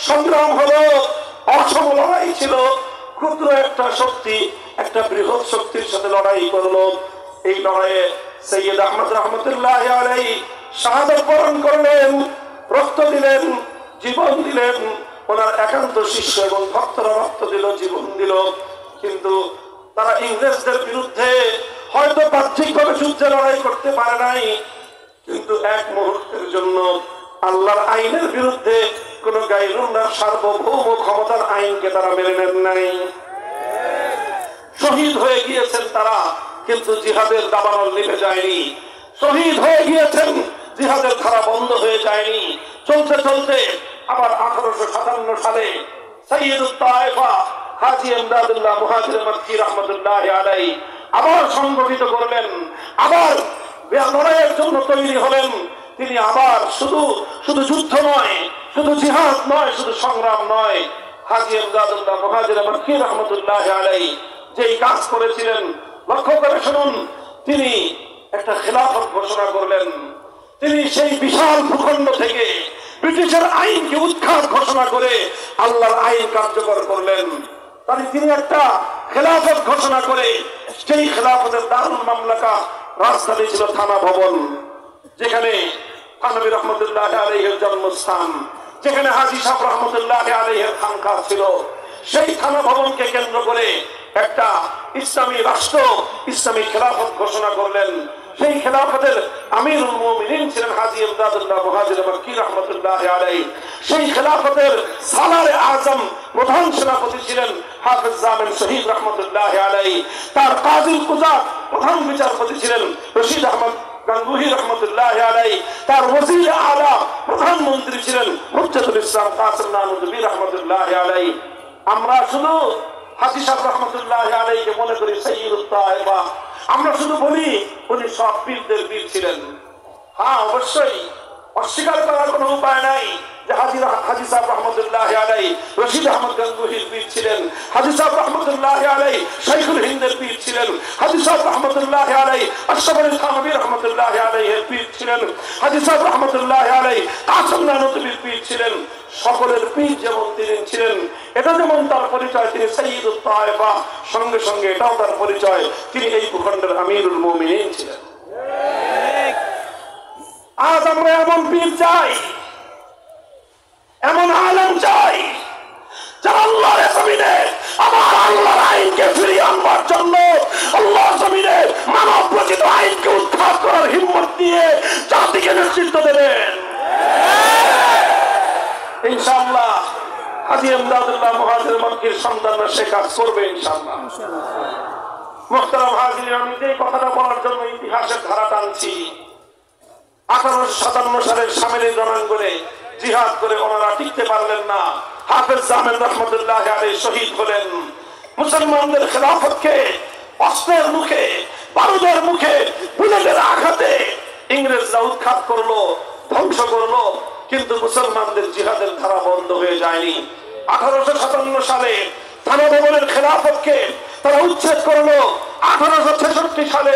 সংগ্রাম হলো। অসম লড়াই ছিল, ক্ষুদ্র একটা শক্তি একটা বৃহৎ শক্তির সাথে লড়াই করলো। এই লড়াইয়ে সৈয়দ আহমদ রাহমাতুল্লাহ আলাইহি শাহাদাত বরণ করলেন, রক্ত দিলেন, জীবন দিলেন। ওনার একান্ত শিষ্য এবং ভক্তরা রক্ত দিল, জীবন দিল। কিন্তু তারা ইংরেজদের বিরুদ্ধে হয়তো বাহ্যিকভাবে যুদ্ধে লড়াই করতে পারে নাই, কিন্তু এক মুহূর্তের জন্য আল্লাহর আইনের বিরুদ্ধে কোন গায়রুল্লাহর সার্বভৌম ক্ষমতার আইনকে তারা মেনে নেন নাই। শহীদ হয়ে গিয়েছেন তারা, কিন্তু জিহাদের দাবানল নিভে যায়নি। শহীদ হয়ে গিয়েছেন, জিহাদের ধারা বন্ধ হয়ে যায়নি। চলতে চলতে আবার 1857 সালে সাইয়্যিদুত তায়েফা হাজী ইমদাদুল্লাহ মুহাজির মক্কি রাহমাতুল্লাহি আলাইহি আবার সংগঠিত করলেন, আবার লড়াইয়ের জন্য তৈরি হলেন। তিনি আবার শুধু যুদ্ধ নয়, শুধু জিহাদ নয়, শুধু সংগ্রাম নয়, হাজী ইমদাদুল্লাহ মুহাজির মক্কি রাহমাতুল্লাহি আলাইহি যেই কাজ করেছিলেন লক্ষ্য করে শুনুন। তিনি একটা খেলাফত ঘোষণা করলেন। তিনি সেই বিশাল ভূখণ্ড থেকে ব্রিটিশের আইনকে উৎখাত ঘোষণা করে আল্লাহর আইন কার্যকর করলেন। তাই তিনি একটা খেলাফত ঘোষণা করে সেই খেলাফতের দারুল মামলাকা রাজধানী ছিল থানা ভবন, যেখানে থানবী রহমতুল্লাহ আলাইহির জন্মস্থান, যেখানে হাজী সাহেব রহমতুল্লাহ আলাইহির খানকা ছিল। সেই থানা ভবনকে কেন্দ্র করে একটা ইসলামী রাষ্ট্র, ইসলামী খেলাফত ঘোষণা করলেন। সেই খেলাফতের আমিরুল মুমিনিন ছিলেন হাজী ইমদাদুল্লাহ মুহাজির মক্কি রাহমাতুল্লাহি আলাইহি। সেই খেলাফতের সালারে আজম প্রধান সেনাপতি ছিলেন হাফেজ জামিন শহীদ রাহমাতুল্লাহি আলাইহি। তার কাজী কুজাত প্রধান বিচারপতি ছিলেন রশিদ আহমদ গাঙ্গুহি রাহমাতুল্লাহি আলাইহি। তার ওজির আলা প্রধানমন্ত্রী ছিলেন হুজ্জাতুল ইসলাম কাসিম নানুতুবি রাহমাতুল্লাহি আলাইহি। আমরা শুধু হাজী সাহেব রহমতুল্লাহি আলাইহিকে মনে করি সাইয়্যিদুত তায়েফা, আমরা শুধু বলি উনি সব পীরদের পীর ছিলেন। হ্যাঁ, অবশ্যই অস্বীকার করার কোনো উপায় নাই যে হাজী সাহেব রহমতুল্লাহি আলাইহি রশিদ আহমদ গাঙ্গুহির পীর ছিলেন, হাজী সাহেব রহমতুল্লাহি আলাইহি শাইখুল হিন্দের পীর ছিলেন, হাজী সাহেব রহমতুল্লাহি আলাইহি আশরাফ আলী থানভী রহমতুল্লাহি আলাইহির পীর ছিলেন, হাজী সাহেব রহমতুল্লাহি আলাইহি কাসিম নানুতুবির পীর ছিলেন। সকলের পীর যেমন তিনি ছিলেন, এটা যেমন তার পরিচয় তিনি সাইয়্যিদুত তায়েফা, সঙ্গে সঙ্গে এটাও তার পরিচয় তিনি এই ভূখণ্ডের আমিরুল মুমিনিন ছিলেন। আজ আমরা এমন পীর চাই, এমন আলেম চাই যারা আল্লাহর জমিনে আমার আল্লাহর আইনকে ফিরিয়ে আনবার জন্য আল্লাহর জমিনে মানব রচিত আইনকে উৎখাত করার হিম্মত দিয়ে জাতিকে নেতৃত্ব দেবেন। ইনশাআল্লাহ হাজী ইমদাদুল্লাহ মুহাজির মক্কির সন্তানরা সে কাজ করবে ইনশাআল্লাহ। মুহতারাম হাজিরিন, আমি যে কথাটা বলার জন্য ইতিহাসের ধারা টানছি, 1857 সালের সামেলি রণাঙ্গনে জিহাদ করে ওনারা টিকতে পারলেন না। হাফেজ জামিন রহমতুল্লাহ আলাইহি শহীদ হলেন। মুসলমানদের খেলাফতকে অস্ত্রের মুখে, বারুদের মুখে, বুলেটের আঘাতে ইংরেজরা উৎখাত করলো, ধ্বংস করলো, কিন্তু মুসলমানদের জিহাদের ধারা বন্ধ হয়ে যায়নি। 1857 সালে থানা ভবনের খেলাফতকে তারা উচ্ছেদ করলো। 1866 সালে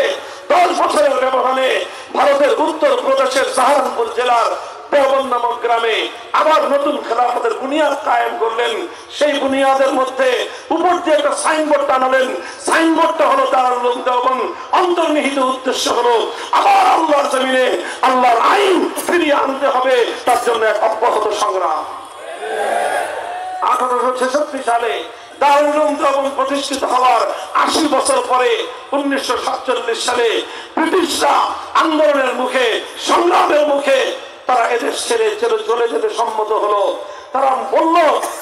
10 বছরের ব্যবধানে ভারতের উত্তর প্রদেশের সাহারানপুর জেলার দেওবন্দ নামক গ্রামে আবার নতুন খেলাফতের বুনিয়াদ কায়েম করলেন। সেই বুনিয়াদের মধ্যে উপর দিয়ে একটা সাইনবোর্ড টানালেন। সাইনবোর্ডটা হলো দারুল উলুম দেওবন্দ। অন্তর্নিহিত উদ্দেশ্য হলো আবার আল্লাহর জমিনে আল্লাহর আইন ফিরিয়ে আনতে হবে, তার জন্য এক অব্যাহত সংগ্রাম। 1866 সালে দারুল উলুম দেওবন্দ প্রতিষ্ঠিত হওয়ার 80 বছর পরে 1947 সালে ব্রিটিশরা আন্দোলনের মুখে, সংগ্রামের মুখে তারা এদেশ ছেড়ে চলে যেতে সম্মত হলো। তারা বলল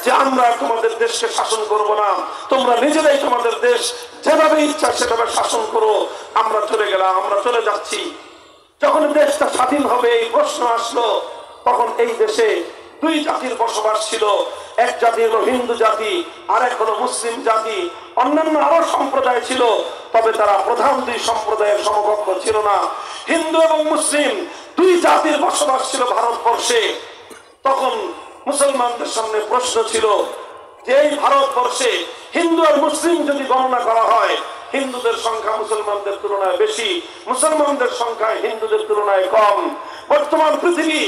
যে আমরা তোমাদের দেশকে শাসন করব না, তোমরা নিজেরাই তোমাদের দেশ যেভাবে ইচ্ছা সেভাবে শাসন করো। আমরা চলে গেলাম, আমরা চলে যাচ্ছি। যখন দেশটা স্বাধীন হবে এই প্রশ্ন আসলো, তখন এই দেশে দুই জাতির বসবাস ছিল। এক জাতি হলো হিন্দু জাতি, আর এক হলো মুসলিম জাতি। অন্যান্য আরো সম্প্রদায় ছিল, তবে তারা প্রধান দুই সম্প্রদায়ের সমকক্ষ ছিল না। হিন্দু এবং মুসলিম দুই জাতির বসবাস ছিল ভারতবর্ষে। তখন মুসলমানদের সামনে প্রশ্ন ছিল যে এই ভারতবর্ষে হিন্দু আর মুসলিম যদি গণনা করা হয়, হিন্দুদের সংখ্যা মুসলমানদের তুলনায় বেশি, মুসলমানদের সংখ্যা হিন্দুদের তুলনায় কম। বর্তমান পৃথিবী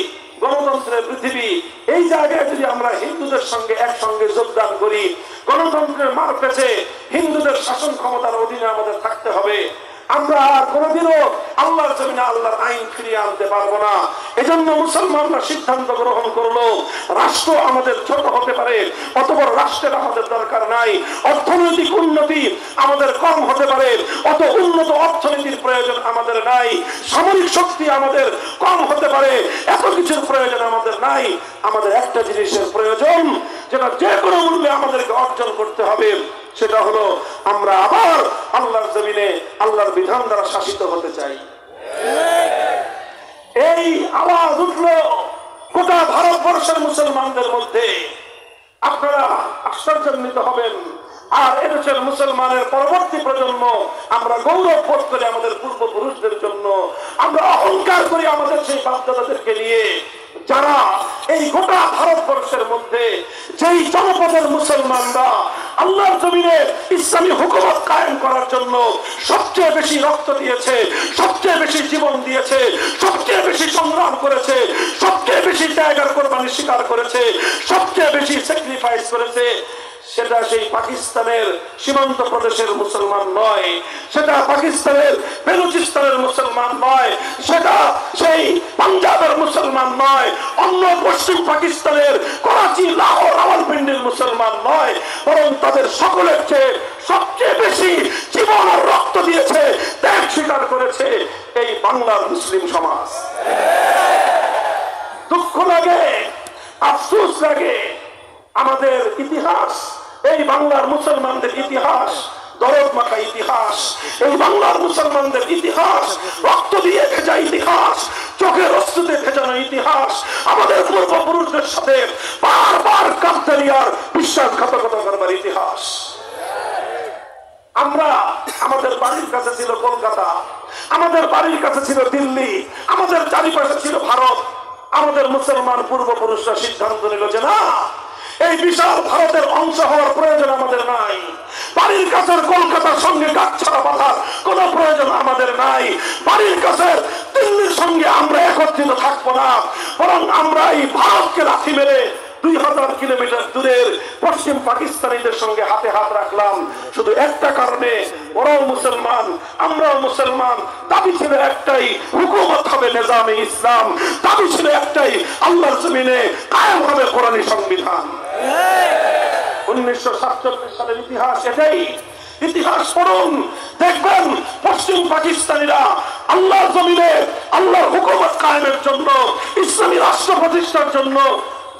গণতন্ত্রের পৃথিবী, এই জায়গায় যদি আমরা হিন্দুদের সঙ্গে একসঙ্গে যোগদান করি, গণতন্ত্রের মার পেছে হিন্দুদের শাসন ক্ষমতার অধীনে আমাদের থাকতে হবে, আমরা আর কোনোদিনও আল্লাহর জমিনে আল্লাহর আইন ফিরিয়ে আনতে পারবো না। এজন্য মুসলমানরা সিদ্ধান্ত গ্রহণ করলো, রাষ্ট্র আমাদের ছোট হতে পারে, অত বড় রাষ্ট্রের আমাদের দরকার নাই। অর্থনৈতিক উন্নতি আমাদের কম হতে পারে, অত উন্নত অর্থনীতির প্রয়োজন আমাদের নাই। সামরিক শক্তি আমাদের কম হতে পারে, এত কিছুর প্রয়োজন আমাদের নাই। আমাদের একটা জিনিসের প্রয়োজন, যেটা যে কোনো মূল্যে আমাদেরকে অর্জন করতে হবে, সেটা হলো আমরা আবার আল্লাহর জমিনে আল্লাহর বিধান দ্বারা শাসিত হতে চাই। এই আওয়াজ উঠলো গোটা ভারতবর্ষের মুসলমানদের মধ্যে। আপনারা আশ্চর্যান্বিত হবেন। আর এদেশের মুসলমানের পরবর্তী প্রজন্ম আমরা গৌরব বোধ করি আমাদের পূর্বপুরুষদের জন্য, আমরা অহংকার করি আমাদের সেই বাপদাদাদেরকে নিয়ে, যারা এই গোটা ভারতবর্ষের মধ্যে যেই জনপদের মুসলমানরা আল্লাহর জমিনে ইসলামী হুকুমত কায়েম করার জন্য সবচেয়ে বেশি রক্ত দিয়েছে, সবচেয়ে বেশি জীবন দিয়েছে, সবচেয়ে বেশি সংগ্রাম করেছে, সবচেয়ে বেশি ত্যাগের কোরবানি স্বীকার করেছে, সবচেয়ে বেশি স্যাক্রিফাইস করেছে, সেটা সেই পাকিস্তানের সীমান্ত প্রদেশের মুসলমান নয়, সেটা পাকিস্তানের বেলুচিস্তানের মুসলমান নয়, সেটা সেই পাঞ্জাবের মুসলমান নয়, অন্য পশ্চিম পাকিস্তানের করাচি, লাহোর, রাওয়ালপিন্ডির মুসলমান নয়, বরং তাদের সকলের চেয়ে সবচেয়ে বেশি জীবন আর রক্ত দিয়েছে, ত্যাগ স্বীকার করেছে এই বাংলার মুসলিম সমাজ। দুঃখ লাগে, আফসোস লাগে, আমাদের ইতিহাস, এই বাংলার মুসলমানদের ইতিহাস দরদ মাখা ইতিহাস, এই বাংলার মুসলমানদের ইতিহাস রক্ত দিয়ে ভেজা ইতিহাস, চোখের অশ্রুতে ভেজানো ইতিহাস, আমাদের পূর্বপুরুষদের সাথে বারবার গাদ্দারিয়ার বিশ্বাসঘাতকতা করবার ইতিহাস। আমরা, আমাদের বাড়ির কাছে ছিল কলকাতা, আমাদের বাড়ির কাছে ছিল দিল্লি, আমাদের চারিপাশে ছিল ভারত। আমাদের মুসলমান পূর্বপুরুষরা সিদ্ধান্ত নিল যে না, এই বিশাল ভারতের অংশ হওয়ার প্রয়োজন আমাদের নাই, বাড়ির কাছের কলকাতার সঙ্গে গাছছাড়া বাঁধার কোন প্রয়োজন আমাদের নাই, বাড়ির কাছের দিল্লির সঙ্গে আমরা একত্রিত থাকবো না, বরং আমরা এই ভারতকে লাথি মেরে 2000 কিলোমিটার দূরের পশ্চিম পাকিস্তানিদের সঙ্গে হাতে হাত রাখলাম শুধু একটা কারণে, ওরাও মুসলমান, আমরাও মুসলমান। দাবি ছিল একটাই, হুকুমত হবে নিজামে ইসলাম, দাবি ছিল একটাই, আল্লাহর জমিনে কায়েম হবে কোরআনী সংবিধান। 1947 সালের ইতিহাস এটাই। ইতিহাস পড়ুন, দেখবেন পশ্চিম পাকিস্তানিরা আল্লাহর জমিনে আল্লাহর হুকুমত কায়েমের জন্য, ইসলামী রাষ্ট্র প্রতিষ্ঠার জন্য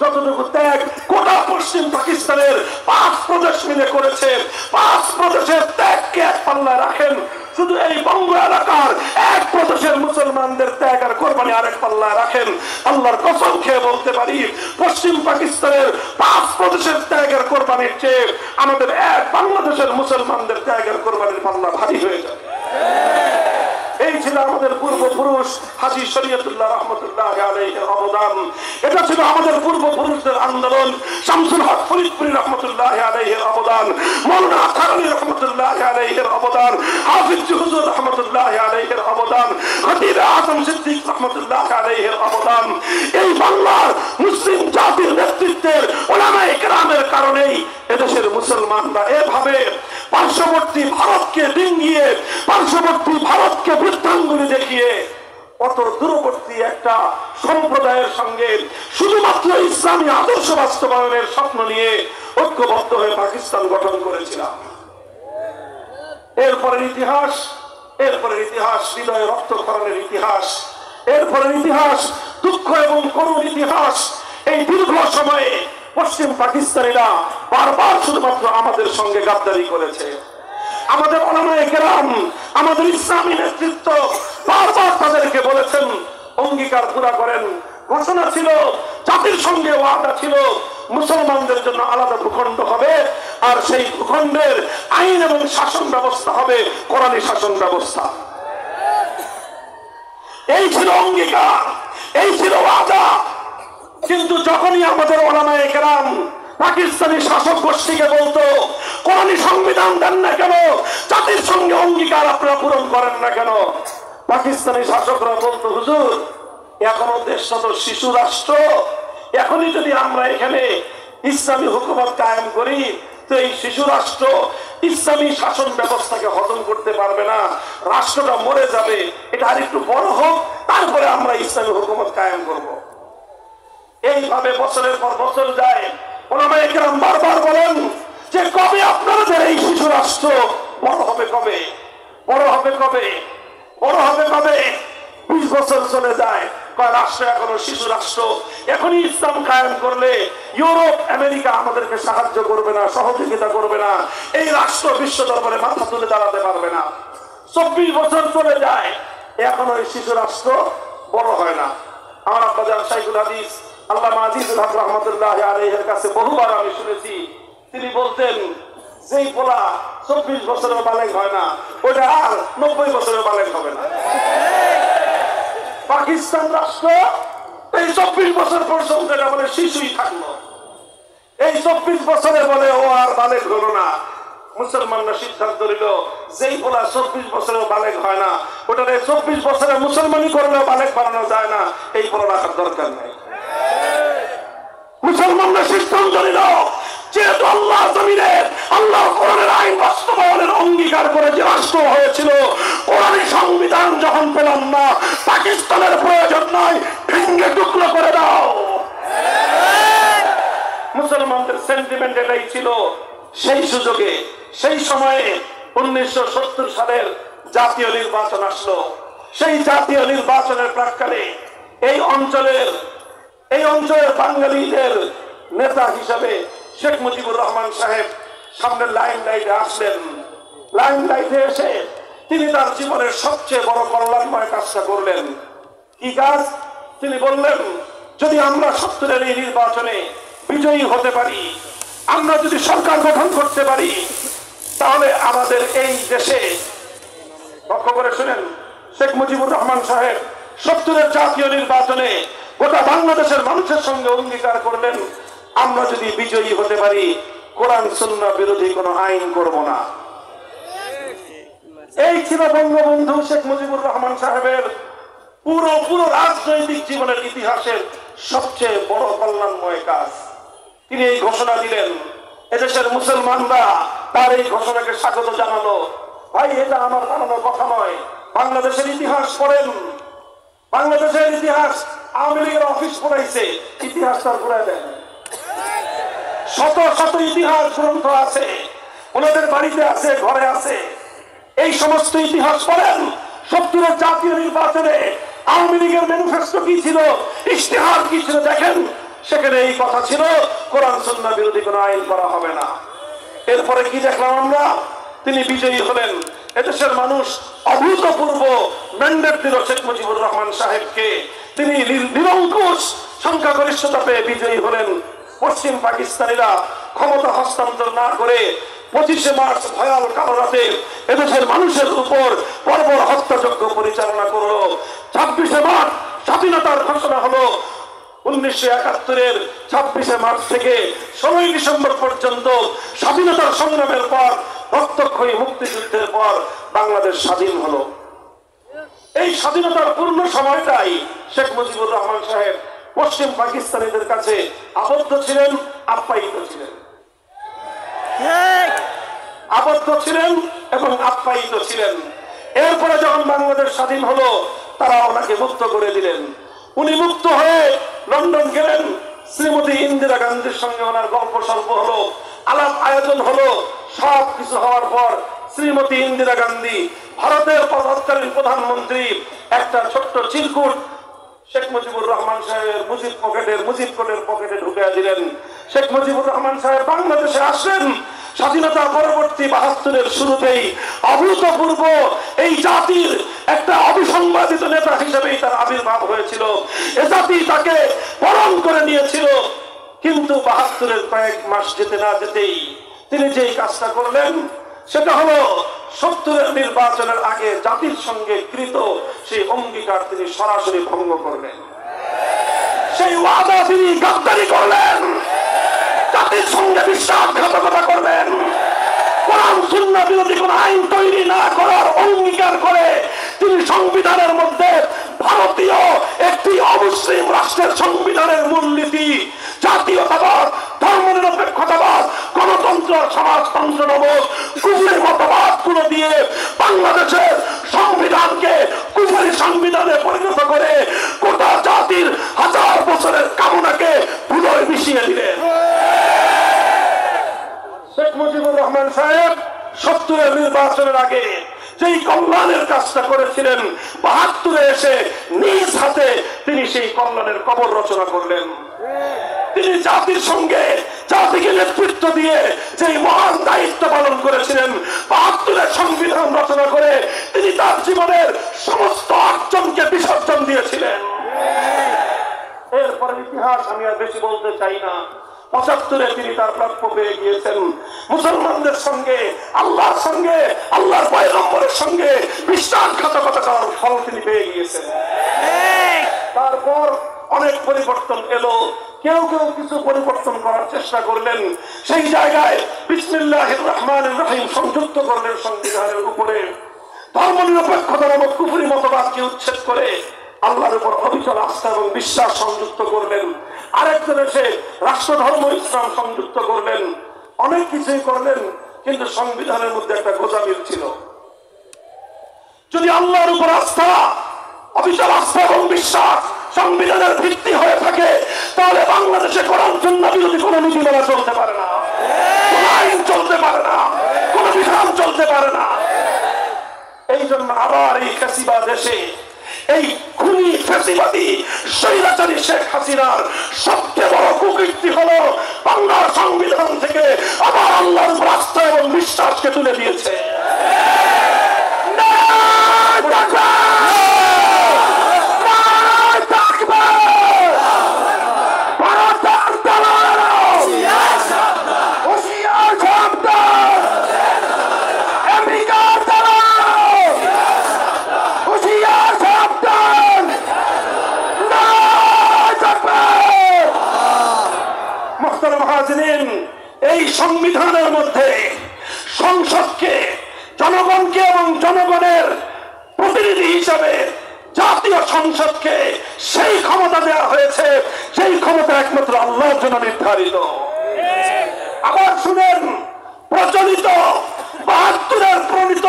যতটুকু ত্যাগ গোটা পশ্চিম পাকিস্তানের 5 প্রদেশ মিলে করেছে, 5 প্রদেশের ত্যাগকে এক পাল্লায় রাখেন, শুধু এই বঙ্গ এলাকার 1 প্রদেশের মুসলমানদের ত্যাগ আর কোরবানি আরেক পাল্লায় রাখেন, আল্লাহর কসম খেয়ে বলতে পারি পশ্চিম পাকিস্তানের 5 প্রদেশের ত্যাগের কোরবানির চেয়ে আমাদের এক বাংলাদেশের মুসলমানদের ত্যাগের কোরবানির পাল্লা ভারী হয়ে যাবে। এই ছিল আমাদের পূর্বপুরুষ হাজী শরীয়তুল্লাহ রহমতুল্লাহ আলাইহির অবদান, এটা ছিল আমাদের পূর্বপুরুষদের আন্দোলন, শামসুল হক ফরিদপুরি রহমতুল্লাহ আলাইহির অবদান, মাওলানা আথারী রহমতুল্লাহ আলাইহির অবদান, হাফিজ হুজুর রহমতুল্লাহ আলাইহির অবদান, খতিব আজম সিদ্দিক রহমতুল্লাহ আলাইহির অবদান। এই বাংলার মুসলিম জাতির নেতৃত্বের উলামায়ে কেরামের কারণেই এদেশের মুসলমানরা এভাবে পার্শ্ববর্তী ভারতকে ডিঙ্গিয়ে, পার্শ্ববর্তী ভারতকে বৃদ্ধাঙ্গুলি দেখিয়ে অত দূরবর্তী একটা সম্প্রদায়ের সঙ্গে শুধুমাত্র ইসলামী আদর্শ বাস্তবায়নের স্বপ্ন নিয়ে ঐক্যবদ্ধ হয়ে পাকিস্তান গঠন করেছিলাম। এরপরের ইতিহাস হৃদয়ে রক্তক্ষরণের ইতিহাস, এরপরের ইতিহাস দুঃখ এবং করুণ ইতিহাস। এই দীর্ঘ সময়ে পশ্চিম পাকিস্তানিরা বারবার শুধুমাত্র আমাদের সঙ্গে গাদ্দারি করেছে। আমাদের উলামায়ে কেরাম, আমাদের ইসলামী নেতৃত্ব বারবার তাদেরকে বলেছেন অঙ্গীকার পুরা করেন। ঘোষণা ছিল, জাতির সঙ্গে ওয়াদা ছিল, মুসলমানদের জন্য আলাদা ভূখণ্ড হবে, আর সেই ভূখণ্ডের আইন এবং শাসন ব্যবস্থা হবে কোরআনী শাসন ব্যবস্থা। এই ছিল অঙ্গীকার, এই ছিল ওয়াদা। কিন্তু যখনই আমাদের উলামায়ে কেরাম পাকিস্তানি শাসক গোষ্ঠীকে বলতো কোরআনী সংবিধান দেন না কেন, জাতির সঙ্গে অঙ্গীকার আপনারা পূরণ করেন না কেন, পাকিস্তানি শাসকরা বলতো হুজুর এখনো দেশটা তো শিশু রাষ্ট্র, এখনই যদি আমরা এখানে ইসলামী হুকুমত কায়েম করি তো এই শিশু রাষ্ট্র ইসলামী শাসন ব্যবস্থাকে হজম করতে পারবে না, রাষ্ট্রটা মরে যাবে, এটা আর একটু বড় হোক, তারপরে আমরা ইসলামী হুকুমত কায়েম করব। এইভাবে বছরের পর বছর যায়। ওলামায়ে কেরাম বারবার বলেন যে কবে আপনাদের এই শিশু রাষ্ট্র বড় হবে, কবে বড় হবে, কবে বড় হবে, কবে? 20 বছর চলে যায়, রাষ্ট্র এখনো শিশু রাষ্ট্র। এখনই ইসলাম কায়েম করলে ইউরোপ আমেরিকা আমাদেরকে সাহায্য করবে না, সহযোগিতা করবে না, এই রাষ্ট্র বিশ্ব দরবারে মাথা তুলে দাঁড়াতে পারবে না। 24 বছর চলে যায়, এখনো এই শিশু রাষ্ট্র বড় হয় না। আমার আব্বাজান শাইখুল হাদিস আল্লামা আজিজুল হক রহমাতুল্লাহ আলাইহির কাছে বহুবার আমি শুনেছি, তিনি বলতেন যেই পোলা 24 বছরের বালেগ হয় না, ওটা আর 90 বছরের বালেগ হবে না। পাকিস্তান রাষ্ট্র এই 24 বছর পর্যন্ত এটা বলে শিশুই থাকলো, এই 24 বছরে বলে ও আর বালেগ হলো না। মুসলমানরা সিদ্ধান্ত নিল যেই পোলা 24 বছরেও বালেগ হয় না, ওটা 24 বছরে মুসলমানি করলেও বালেগ বানানো যায় না, এই পোলা রাখার দরকার নেই। মুসলমানরা সিদ্ধান্ত নিল যেহেতু আল্লাহ জমিনে আল্লাহ কোরআনের আইন বাস্তবায়নের অঙ্গীকার করে যে রাষ্ট্র হয়েছিল, কোরআনী সংবিধান যখন পেলাম না, পাকিস্তানের প্রয়োজন নয়, ভেঙ্গে টুকরো করে দাও। মুসলমানদের সেন্টিমেন্ট এটাই ছিল। সেই সুযোগে সেই সময়ে 1970 সালের জাতীয় নির্বাচন আসলো। সেই জাতীয় নির্বাচনের প্রাক্কালে এই অঞ্চলের বাঙালিদের নেতা হিসাবে শেখ মুজিবুর রহমান সাহেব সামনের লাইমলাইটে আসলেন। লাইমলাইটে এসে তিনি তার জীবনের সবচেয়ে বড় কল্যাণময় কাজটা করলেন। কি কাজ? তিনি বললেন, যদি আমরা 70-এর এই নির্বাচনে বিজয়ী হতে পারি, আমরা যদি সরকার গঠন করতে পারি, তাহলে আমাদের এই দেশে, লক্ষ্য করে শুনেন, শেখ মুজিবুর রহমান সাহেব 70-এর জাতীয় নির্বাচনে গোটা বাংলাদেশের মানুষের সঙ্গে অঙ্গীকার করলেন, আমরা যদি বিজয়ী হতে পারি, কোরআন সুন্নাহ বিরোধী কোনো আইন করব না। এই ছিল বঙ্গবন্ধু শেখ মুজিবুর রহমান সাহেবের পুরো রাজনৈতিক জীবনের ইতিহাসের সবচেয়ে বড় কল্যাণময় কাজ। তিনি এই ঘোষণা দিলেন, এদেশের মুসলমানরা তার এই ঘোষণাকে স্বাগত জানালো। ভাই, এটা আমার বানানোর কথা নয়, বাংলাদেশের ইতিহাস পড়েন, বাংলাদেশের ইতিহাস। আওয়ামী লীগের অফিস পড়াইছে, ইতিহাস তার ঘুরায় দেন। শত শত ইতিহাস গ্রন্থ আছে, ওনাদের বাড়িতে আছে, ঘরে আছে। এই সমস্ত ইতিহাস পড়েন। 70-এর জাতীয় নির্বাচনে আওয়ামী লীগের ম্যানিফেস্টো কি ছিল, ইশতেহার কি ছিল, দেখেন সেখানে এই কথা ছিল, কোরআন সুন্নাহ বিরোধী কোনো আইন করা হবে না। এরপরে কি দেখলাম আমরা? তিনি বিজয়ী হলেন। এদেশের মানুষ অভূতপূর্ব ম্যান্ডেট দিল শেখ মুজিবুর রহমান সাহেবকে। তিনি নিরঙ্কুশ সংখ্যাগরিষ্ঠতা পেয়ে বিজয়ী হলেন। পশ্চিম পাকিস্তানিরা ক্ষমতা হস্তান্তর না করে 25শে মার্চ ভয়াল কালো রাতে এদেশের মানুষের উপর বর্বর হত্যাযজ্ঞ পরিচালনা করলো। 26শে মার্চ স্বাধীনতার ঘোষণা হলো। 1971-এর 26শে মার্চ থেকে 16ই ডিসেম্বর পর্যন্ত স্বাধীনতার সংগ্রামের পর, রক্তক্ষয়ী মুক্তিযুদ্ধের পর বাংলাদেশ স্বাধীন হলো। এই স্বাধীনতার পূর্ণ সময়টাই শেখ মুজিবুর রহমান সাহেব পশ্চিম পাকিস্তানিদের কাছে আবদ্ধ ছিলেন, আপ্যায়িত ছিলেন, আবদ্ধ ছিলেন এবং আপ্যায়িত ছিলেন। এরপরে যখন বাংলাদেশ স্বাধীন হলো, তারা ওনাকে মুক্ত করে দিলেন। উনি মুক্ত হয়ে লন্ডন গেলেন। শ্রীমতী ইন্দিরা গান্ধীর সঙ্গে ওনার গল্প স্বল্প হলো, আলাপ আয়োজন হলো। সব কিছু হওয়ার পর শ্রীমতী ইন্দিরা গান্ধী, ভারতের তৎকালীন প্রধানমন্ত্রী, একটা ছোট্ট চিরকুট শেখ মুজিবুর রহমান সাহেবের মুজিব কোটের পকেটে ঢুকিয়ে দিলেন। শেখ মুজিবুর রহমান সাহেব বাংলাদেশে আসলেন। স্বাধীনতা পরবর্তী 72-এর শুরুতেই অভূতপূর্ব এই জাতির একটা অবিসংবাদিত নেতা হিসেবেই তার আবির্ভাব হয়েছিল। এ জাতি তাকে বরণ করে নিয়েছিল। কিন্তু 72-এর কয়েক মাস যেতে না যেতেই তিনি যেই কাজটা করলেন, সেটা হলো 70-এর নির্বাচনের আগে জাতির সঙ্গে কৃত সেই অঙ্গীকার তিনি সরাসরি ভঙ্গ করলেন। সেই ওয়াদা তিনি গাদ্দারি করলেন, জাতির সঙ্গে বিশ্বাসঘাতকতা করলেন। কোরআন সুন্নাহ বিরোধী কোন আইন তৈরি না করার অঙ্গীকার করে তিনি সংবিধানের মধ্যে ভারতীয় একটি অমুসলিম রাষ্ট্রের সংবিধানের মূলনীতি জাতীয়তাবাদ, ধর্মনিরপেক্ষতাবাদ, গণতন্ত্র, সমাজতন্ত্র নামক কুফরি মতবাদগুলো দিয়ে বাংলাদেশের সংবিধানকে কুফরি সংবিধানে পরিণত করে গোটা জাতির হাজার বছরের কামনাকে ধুলোয় মিশিয়ে দিলেন। শেখ মুজিবুর রহমান সাহেব ৭০-এর নির্বাচনের আগে যেই কল্যাণের কাজটা করেছিলেন, ৭২-এ এসে নিজ হাতে তিনি সেই কল্যাণের কবর রচনা করলেন। তিনি জাতির সঙ্গে জাতিকে নেতৃত্ব দিয়ে যেই মহান দায়িত্ব পালন করেছিলেন, ৭২-এর সংবিধান রচনা করে তিনি তার জীবনের সমস্ত অর্জনকে বিসর্জন দিয়েছিলেন। এরপরে ইতিহাস আমি আর বেশি বলতে চাই না। ৭৫-এ তিনি তার প্রাপ্য পেয়ে গিয়েছেন। মুসলমানদের সঙ্গে, আল্লাহর সঙ্গে, আল্লাহর পয়গম্বরের সঙ্গে বিশ্বাসঘাতকতার ফল তিনি পেয়ে গিয়েছেন। তারপর অনেক পরিবর্তন এলো, কেউ কেউ কিছু পরিবর্তন করার চেষ্টা করলেন। সেই জায়গায় বিসমিল্লাহির রহমানির রহিম সংযুক্ত করলেন সংবিধানের উপরে। ধর্মনিরপেক্ষতা নামক কুফরি মতবাদকে উচ্ছেদ করে আল্লাহর উপর অবিচল আস্থা এবং বিশ্বাস সংযুক্ত করলেন। আরেকজন এসে রাষ্ট্রধর্ম ইসলাম সংযুক্ত করলেন। অনেক কিছুই করলেন, কিন্তু সংবিধানের মধ্যে একটা গোজামিল ছিল। যদি আল্লাহর উপর আস্থা, অবিচল আস্থা এবং বিশ্বাস সংবিধানের ভিত্তি হয়ে থাকে, তাহলে বাংলাদেশে কোরআন সুন্নাহ বিরোধী কোন নীতিমালা চলতে পারে না, কোন আইন চলতে পারে না, কোন বিধান চলতে পারে না। এই জন্য আবার এই ফ্যাসিবাদ দেশে এই খুনি ফ্যাসিবাদী স্বৈরাচারী শেখ হাসিনার সবচেয়ে বড় কুকীর্তি হলো বাংলার সংবিধান থেকে আবার আল্লাহর উপর আস্থা এবং বিশ্বাসকে তুলে দিয়েছে। এই সংবিধানের মধ্যে সংসদকে, জনগণকে এবং জনগণের প্রতিনিধি হিসাবে জাতীয় সংসদকে সেই ক্ষমতা দেওয়া হয়েছে, সেই ক্ষমতা একমাত্র আল্লাহর জন্য নির্ধারিত। আবার শুনেন, প্রচলিত ৭২-এর প্রণীত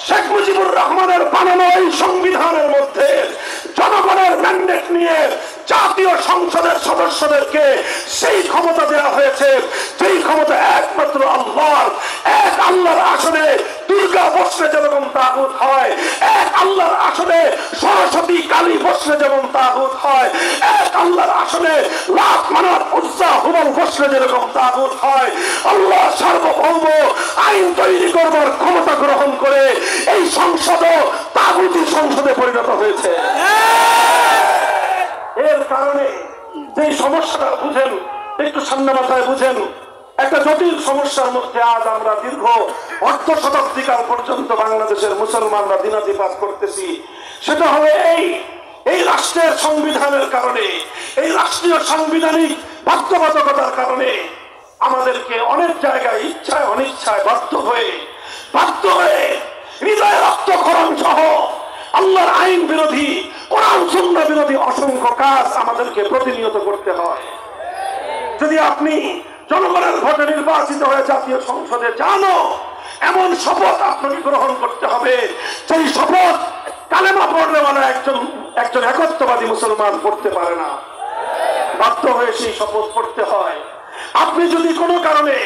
শেখ মুজিবুর রহমানের বানানো এই সংবিধানের মধ্যে জনগণের ম্যান্ডেট নিয়ে জাতীয় সংসদের সদস্যদেরকে সেই ক্ষমতা দেওয়া হয়েছে, যেই ক্ষমতা একমাত্র আল্লাহর। এক আল্লাহর আসনে দুর্গা বসলে যেরকম তাগুত হয়, এক আল্লাহর আসনে সরস্বতী কালী বসলে যেমন তাগুত হয়, এক আল্লাহর আসনে লাত মানাত উজ্জা হুবল বসলে যেরকম তাগুত হয়, আল্লাহ সার্বভৌম আইন তৈরি করবার ক্ষমতা গ্রহণ করে এই সংসদও তাগুতি সংসদে পরিণত হয়েছে। এর কারণে যে সমস্যাটা বুঝেন, একটু সামনে মাথায় বুঝেন, একটা জটিল সমস্যার মধ্যে আজ আমরা দীর্ঘ অর্ধ শতাব্দীকাল পর্যন্ত বাংলাদেশের মুসলমানরা দিনাতিপাত করতেছি। সেটা হলো এই রাষ্ট্রের সংবিধানের কারণে, এই রাষ্ট্রীয় সাংবিধানিক বাধ্যবাধকতার কারণে আমাদেরকে অনেক জায়গায় ইচ্ছায় অনিচ্ছায় বাধ্য হয়ে হৃদয় রক্তক্ষরণ সহ আল্লাহর আইন বিরোধী, কোরআন সুন্নাহ বিরোধী অসংখ্য কাজ আমাদেরকে প্রতিনিয়ত করতে হয়। যদি আপনি জনগণের ভোটে নির্বাচিত হয়ে জাতীয় সংসদে যানো, এমন শপথ আপনাকে গ্রহণ করতে হবে সেই শপথ কালেমা পড়লে মানে একজন একত্ববাদী মুসলমান পড়তে পারে না, বাধ্য হয়ে সেই শপথ পড়তে হয়। আপনি যদি কোনো কারণে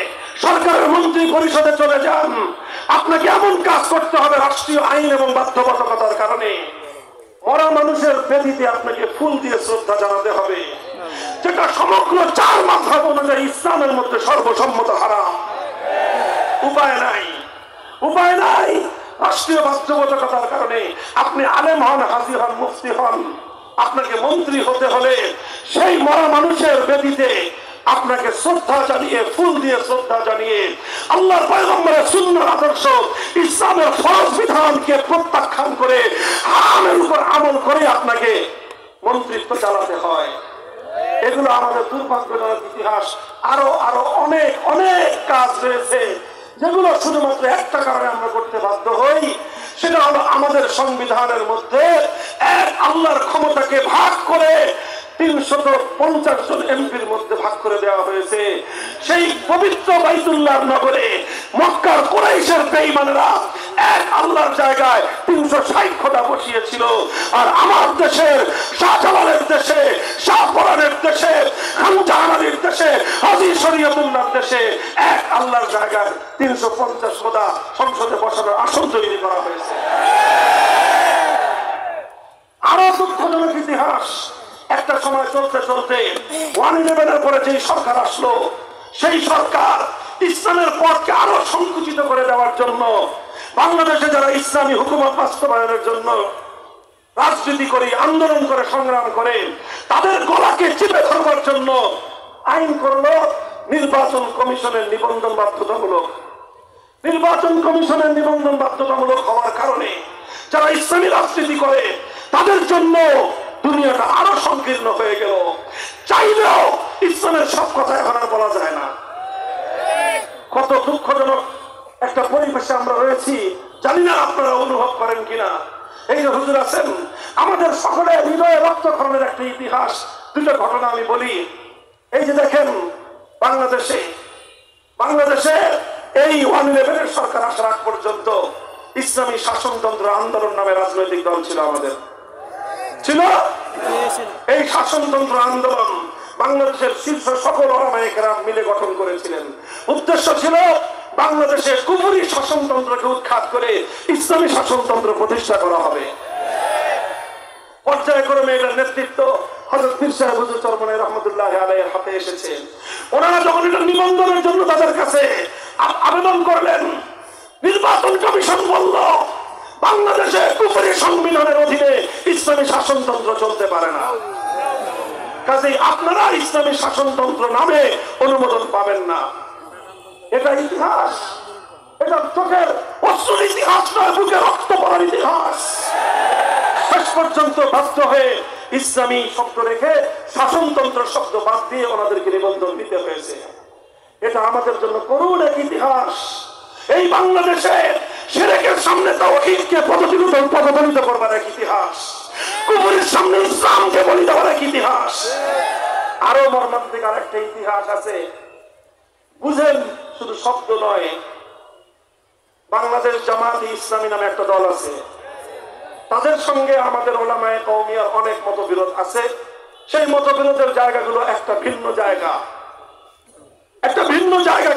সরকারের মন্ত্রী পরিষদে চলে যান, আপনাকে এমন কাজ করতে হবে রাষ্ট্রীয় আইন এবং বাধ্যবাধকতার কারণে মরা মানুষের বেদিতে আপনাকে ফুল দিয়ে শ্রদ্ধা জানাতে হবে, যেটা সমগ্র 4 মাযহাব অনুযায়ী ইসলামের মধ্যে সর্বসম্মত হারাম। উপায় নাই। রাষ্ট্রীয় বাধ্যবাধকতার কারণে আপনি আলেম হন, হাজী হন, মুফতি হন, আপনাকে মন্ত্রী হতে হলে সেই মরা মানুষের বেদিতে আপনাকে শ্রদ্ধা জানিয়ে, ফুল দিয়ে শ্রদ্ধা জানিয়ে আল্লাহর পয়গম্বরের সুন্নাহর আদর্শ, ইসলামের ফরজ বিধানকে প্রত্যাখ্যান করে হারামের উপর আমল করে আপনাকে মন্ত্রিত্ব চালাতে হয়। এগুলো আমাদের দুর্ভাগ্যজনক ইতিহাস। আরো অনেক কাজ রয়েছে যেগুলো শুধুমাত্র একটা কারণে আমরা করতে বাধ্য হই, সেটা হলো আমাদের সংবিধানের মধ্যে এক আল্লাহর ক্ষমতাকে ভাগ করে 350 জন এমপির মধ্যে ভাগ করে দেওয়া হয়েছে। সেই পবিত্র বাইতুল্লাহর নগরে মক্কার কুরাইশের বেঈমানেরা এক আল্লাহর জায়গায় 360 খোদা বসিয়েছিল। আর আমার দেশের শাহজালালের দেশে, শাহপরানের দেশে, খানজাহানের দেশে, হাজী শরীয়তুল্লাহর দেশে এক আল্লাহর জায়গায় 350 খোদা সংসদে বসানোর আসন তৈরি করা হয়েছে। আরো দুঃখজনক ইতিহাস, একটা সময় চলতে চলতে 1/11 পরে যে সরকার আসলো, সেই সরকার ইসলামের পথকে আরো সংকুচিত করে দেওয়ার জন্য বাংলাদেশে যারা ইসলামী হুকুমত বাস্তবায়নের জন্য রাজনীতি করে, আন্দোলন করে, সংগ্রাম করে, তাদের গলাকে চেপে ধরবার জন্য আইন করলো নির্বাচন কমিশনের নিবন্ধন বাধ্যতামূলক। নির্বাচন কমিশনের নিবন্ধন বাধ্যতামূলক হওয়ার কারণে যারা ইসলামী রাজনীতি করে তাদের জন্য দুনিয়াটা আরো সংকীর্ণ হয়ে গেল। চাইলেও ইসলামের সব কথা এখন আর বলা যায় না। কত দুঃখজনক একটা পরিবেশে আমরা রয়েছি, জানি না আপনারা অনুভব করেন কিনা। এই যে হুজুর আছেন, আমাদের সকলের হৃদয়ে রক্তক্ষরণের একটা ইতিহাস। দুটো ঘটনা আমি বলি। এই যে দেখেন, বাংলাদেশে এই 1/11 সরকার আসার আগ পর্যন্ত ইসলামী শাসনতন্ত্র আন্দোলন নামে রাজনৈতিক দল ছিল, আমাদের ছিল। এই শাসনতন্ত্র আন্দোলন বাংলাদেশের শীর্ষ সকল ওলামায়ে কেরাম মিলে গঠন করেছিলেন। উদ্দেশ্য ছিল বাংলাদেশে কুফরি শাসনতন্ত্রকে উৎখাত করে ইসলামী শাসনতন্ত্র প্রতিষ্ঠা করা হবে। পর্যায়ক্রমে এটার নেতৃত্ব হযরত পীর সাহেব হুজুর চরমনাই রহমাতুল্লাহি আলাইহির হাতে এসেছে। ওনারা যখন এটা নিবন্ধনের জন্য তাদের কাছে আবেদন করলেন, নির্বাচন কমিশন বলল বাংলাদেশে কুফরি সংবিধানের অধীনে ইসলামী শাসনতন্ত্র চলতে পারে না, কাজেই আপনারা ইসলামী শাসনতন্ত্র নামে অনুমোদন পাবেন না। এটা ইতিহাস, এটা চোখের অশ্রুর ইতিহাস নয়, বুকে রক্ত পড়ার ইতিহাস। শেষ পর্যন্ত বাধ্য হয়ে ইসলামী শব্দ রেখে শাসনতন্ত্র শব্দ বাদ দিয়ে ওনাদেরকে নিবন্ধন দিতে হয়েছে। এটা আমাদের জন্য করুণ এক ইতিহাস। এই বাংলাদেশে শিরকের সামনে তাওহীদকে পদদলিত করবার এক ইতিহাস, কুফরের সামনে ইসলামকে বলি দেওয়ার এক ইতিহাস। আরো মর্মান্তিক আর একটা ইতিহাস আছে, বুঝেন, শুধু শব্দ নয়। বাংলাদেশ জামাতে ইসলামী নামে একটা দল আছে, তাদের সঙ্গে আমাদের ওলামায়ে কওমিয়ার অনেক মতবিরোধ আছে। সেই মতবিরোধের জায়গাগুলো একটা ভিন্ন জায়গা,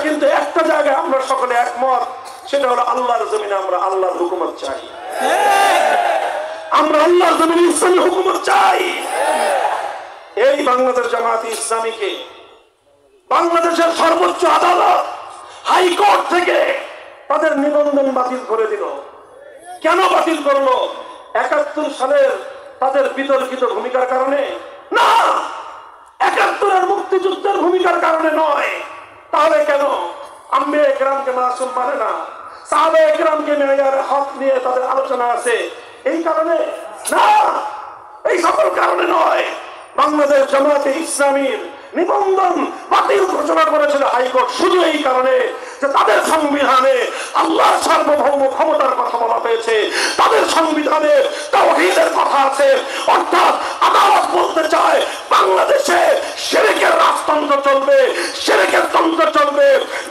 কিন্তু একটা জায়গায় আমরা সকলে একমত, সেটা হলো আল্লাহর জমিনে আমরা আল্লাহর হুকুমত চাই। আমরা আল্লাহর জমিনে ইসলামী হুকুমত চাই। এই বাংলাদেশ জামাতে ইসলামীকে বাংলাদেশের সর্বোচ্চ আদালত হাইকোর্ট থেকে তাদের নিবন্ধন বাতিল করে দিল। কেন বাতিল করলো? ৭১ সালের তাদের বিতর্কিত ভূমিকার কারণে না, ৭১-এর মুক্তিযুদ্ধের ভূমিকার কারণে নয়। তাহলে কেন? আম্বিয়া ইকরামকে মাসুম মানে না, সাহাবা ইকরামকে মেয়ারে হক নিয়ে তাদের আলোচনা আছে, এই কারণে না, এই সকল কারণে নয়। বাংলাদেশ জামাতে ইসলামীর নিবন্ধন বাতিল ঘোষণা করেছিল হাইকোর্ট শুধু এই কারণে যে তাদের সংবিধানে আল্লাহর সার্বভৌম ক্ষমতার কথা বলা হয়েছে, তাদের সংবিধানে তাওহীদের কথা আছে। অর্থাৎ আদালত বলতে চায় বাংলাদেশে শিরকের রাজতন্ত্র চলবে, শিরকের তন্ত্র চলবে,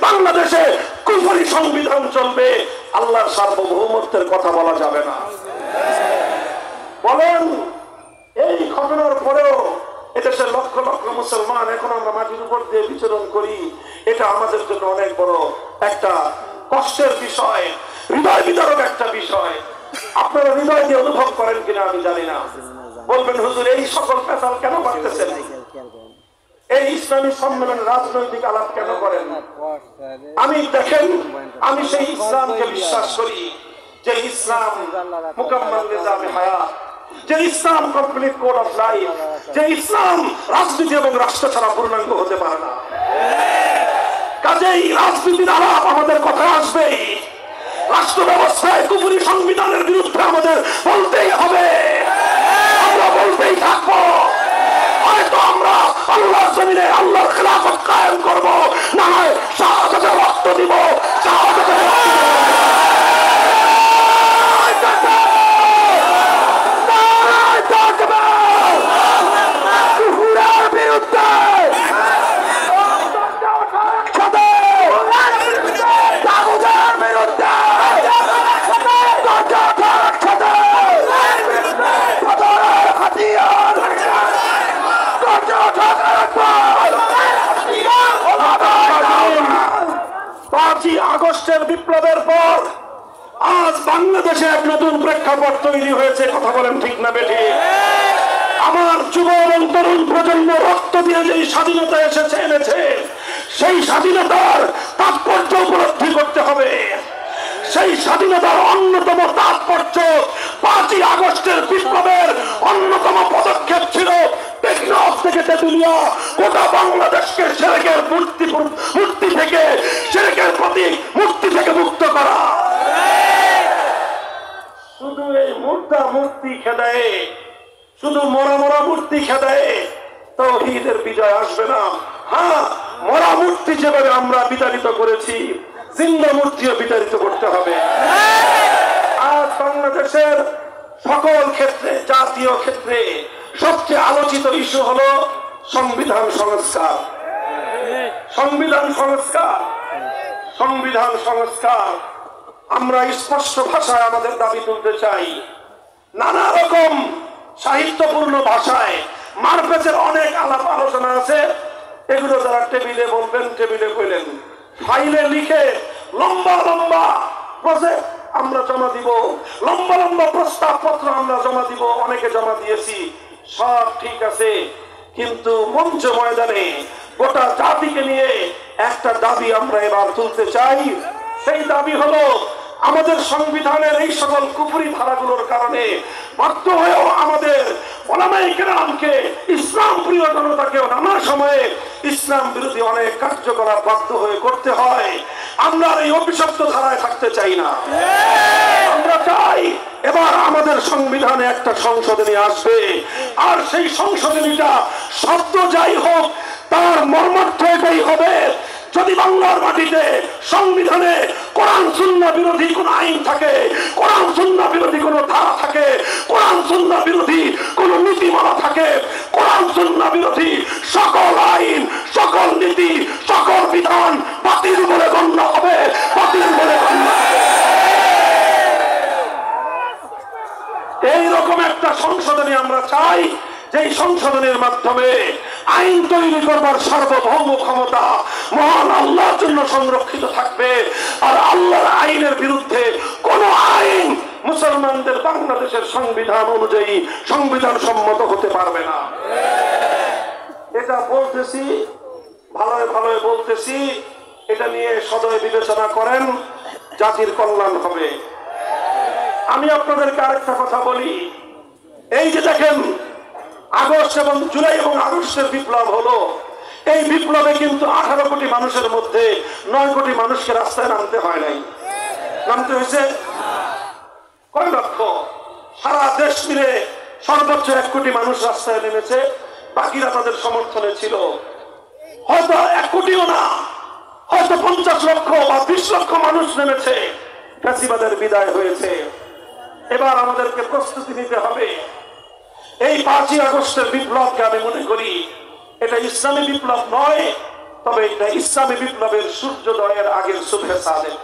বাংলাদেশে কুফরি সংবিধান চলবে, আল্লাহর সার্বভৌমত্বের কথা বলা যাবে না। বলেন, এই ঘটনার পরেও এদেশের লক্ষ লক্ষ মুসলমান এখন আমরা মাটির উপর দিয়ে বিচরণ করি, এটা আমাদের জন্য অনেক বড় একটা কষ্টের বিষয়, হৃদয় বিদারক একটা বিষয়। আপনারা হৃদয় দিয়ে অনুভব করেন কিনা আমি জানি না। বলবেন, হুজুর এই সকল পেশাল কেন করতেছেন? এই ইসলামী সম্মেলন রাজনৈতিক আলাপ কেন করেন? আমি দেখেন, আমি সেই ইসলামকে বিশ্বাস করি যে ইসলাম মুকাম্মাল নিজামে হায়াত, যে ইসলাম কমপ্লিট কোড অফ লাইফ, যে ইসলাম রাজনীতি এবং রাষ্ট্র ছাড়া পূর্ণাঙ্গ হতে পারে না। কাজেই রাজনীতির আলাপ আমাদের কথা আসবেই, রাষ্ট্র ব্যবস্থায় কুফরি সংবিধানের বিরুদ্ধে আমাদের বলতেই হবে, আমরা বলতেই থাকবো। হয়তো আমরা আল্লাহর জমিনে আল্লাহর খেলাফত কায়েম করবো, না হয় শাহাদাতের রক্ত দিব, শাহাদাতের রক্ত দিব। বাংলাদেশে এক নতুন প্রেক্ষাপট তৈরি হয়েছে। কথা বলেন ঠিক না বেঠিক? আমার যুব এবং তরুণ প্রজন্ম রক্ত দিয়ে যে স্বাধীনতা এনেছে, সেই স্বাধীনতার তাৎপর্য উপলব্ধি করতে হবে। সেই স্বাধীনতার অন্যতম তাৎপর্য 5ই আগস্টের বিপ্লবের অন্যতম পদক্ষেপ ছিল টেকনাফ থেকে তেতুলিয়া গোটা বাংলাদেশকে শিরকের মূর্তি থেকে, শিরকের প্রতীক মূর্তি থেকে মুক্ত করা। শুধু এই মূর্তি খেদায়ে, শুধু মরা মূর্তি খেদায়ে তাওহীদের বিজয় আসবে না। হ্যাঁ, মরা মূর্তি যেভাবে আমরা বিতাড়িত করেছি, জিন্দা মূর্তিও বিতাড়িত করতে হবে। আজ বাংলাদেশের সকল ক্ষেত্রে, জাতীয় ক্ষেত্রে সবচেয়ে আলোচিত ইস্যু হলো সংবিধান সংস্কার। সংবিধান সংস্কার, সংবিধান সংস্কার। আমরা স্পষ্ট ভাষায় আমাদের দাবি তুলতে চাই। নানা রকম সাহিত্যপূর্ণ ভাষায় মারপেচের অনেক আলাপ আলোচনা আছে। এগুলো যারা টেবিলে বলবেন, টেবিলে বললেন, ফাইলে লিখে লম্বা লম্বা প্রজেক্ট আমরা জমা দিব, লম্বা লম্বা প্রস্তাব পত্র আমরা জমা দিব, অনেকে জমা দিয়েছি, সব ঠিক আছে। কিন্তু মঞ্চ ময়দানে গোটা জাতিকে নিয়ে একটা দাবি আমরা এবার তুলতে চাই। সেই দাবি হলো, আমাদের সংবিধানের এই সকল কুফরি ধারাগুলোর কারণে বাধ্য হয়েও আমাদের ওলামায়ে কেরামকে, ইসলাম প্রিয় জনতাকেও নানা সময়ে ইসলাম বিরোধী অনেক কার্যকলাপ বাধ্য হয়ে করতে হয়। আমরা এই অভিশপ্ত ধারায় থাকতে চাই না। আমরা চাই এবার আমাদের সংবিধানে একটা সংশোধনী আসবে, আর সেই সংশোধনীটা শব্দ যাই হোক তার মর্মার্থ এটাই হবে, যদি বাংলার মাটিতে সংবিধানে কোরআন সুন্নাহ বিরোধী কোন আইন থাকে, কোরআন সুন্নাহ বিরোধী কোন ধারা থাকে, কোরআন সুন্নাহ বিরোধী কোন নীতিমালা থাকে, কোরআন সুন্নাহ বিরোধী সকল আইন, সকল নীতি, সকল বিধান বাতিল বলে গণ্য হবে, বাতিল বলে গণ্য হবে। এইরকম একটা সংশোধনী আমরা চাই, যেই সংশোধনের মাধ্যমে আইন তৈরি করবার সার্বভৌম ক্ষমতা মহান আল্লাহর জন্য সংরক্ষিত থাকবে, আর আল্লাহর আইনের বিরুদ্ধে কোন আইন মুসলমানদের বাংলাদেশের সংবিধান অনুযায়ী সংবিধান সম্মত হতে পারবে না। এটা বলতেছি, ভালোই ভালোই বলতেছি, এটা নিয়ে সদয় বিবেচনা করেন, জাতির কল্যাণ হবে। আমি আপনাদেরকে আরেকটা কথা বলি, এই যে দেখেন আগস্ট এবং জুলাই এবং আগস্টের বিপ্লব হলো, এই বিপ্লবে কিন্তু 18 কোটি মানুষের মধ্যে 9 কোটি মানুষকে রাস্তায় নামতে হয় নাই। নামতে হয়েছে কয় লক্ষ? সারা দেশ মিলে সর্বোচ্চ 1 কোটি মানুষ রাস্তায় নেমেছে, বাকিরা তাদের সমর্থনে ছিল। হয়তো 1 কোটিও না, হয়তো 50 লক্ষ বা 20 লক্ষ মানুষ নেমেছে, ফ্যাসিবাদের বিদায় হয়েছে। এবার আমাদেরকে প্রস্তুতি নিতে হবে। এই 5ই আগস্টের বিপ্লবকে আমি মনে করি এটা ইসলামী বিপ্লব নয়, তবে এটা ইসলামী বিপ্লবের সূর্যোদয়ের আগের সুবহে সাদেক।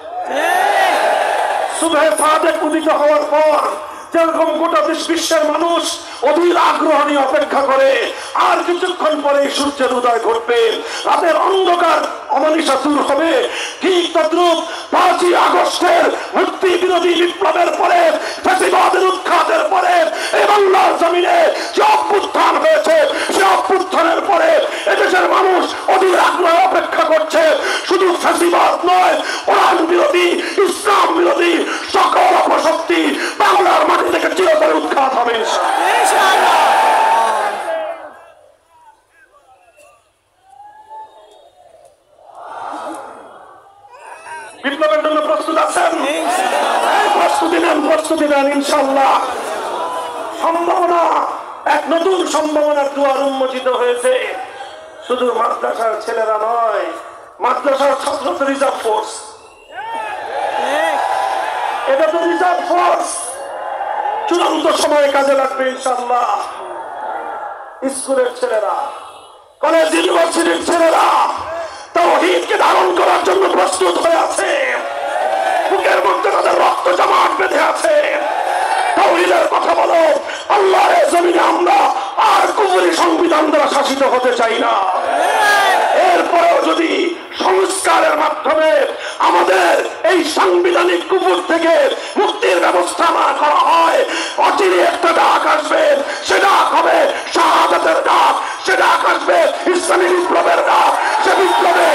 সুবহে সাদেক উদিত হওয়ার পর যেরকম গোটা বিশ্বের মানুষ অধীর আগ্রহ নিয়ে অপেক্ষা করে, আর কিছুক্ষণ পরে সূর্যের উদয় ঘটবে, রাতের অন্ধকার অমানিসা দূর হবে, ঠিক তদ্রুপ 5ই আগস্টের মুক্তি বিরোধী বিপ্লবের পরে, ফ্যাসিবাদের উৎখাতের পরে এই বাংলার জমিনে যে অভ্যুত্থান হয়েছে, সে অভ্যুত্থানের পরে এদেশের মানুষ অধীর আগ্রহ অপেক্ষা করছে শুধু ফ্যাসিবাদ নয়, কোরআন বিরোধী, ইসলাম বিরোধী সকল অপশক্তি বাংলার মাটি থেকে চিরতরে উৎখাত হবে ইনশাআল্লাহ। বিপ্লবের জন্য প্রস্তুত আছেন? প্রস্তুতি নেন ইনশাআল্লাহ। সম্ভাবনা, এক নতুন সম্ভাবনার দুয়ার উন্মোচিত হয়েছে। শুধু মাদ্রাসার ছেলেরা নয়, মাদ্রাসার ছাত্র তো রিজার্ভ ফোর্স, এটা তো রিজার্ভ ফোর্স, চূড়ান্ত সময়ে কাজে লাগবে ইনশাআল্লাহ। স্কুলের ছেলেরা, কলেজ ইউনিভার্সিটির ছেলেরা তাওহীদকে ধারণ করার জন্য প্রস্তুত হয়ে আছে, বুকের মধ্যে তাদের রক্ত জমাট বেঁধে আছে। তাওহীদের কথা বলো, আল্লাহর জমিনে আমরা আর কুফরি সংবিধান দ্বারা শাসিত হতে চাই না। এরপরেও যদি সংস্কারের মাধ্যমে আমাদের এই সাংবিধানিক কুফর থেকে মুক্তির ব্যবস্থা না করা হয়, অচিরে একটা ডাক আসবে, সে ডাক হবে শাহাদাতের ডাক, সে ডাক আসবে ইসলামী বিপ্লবের ডাক, সে বিপ্লবে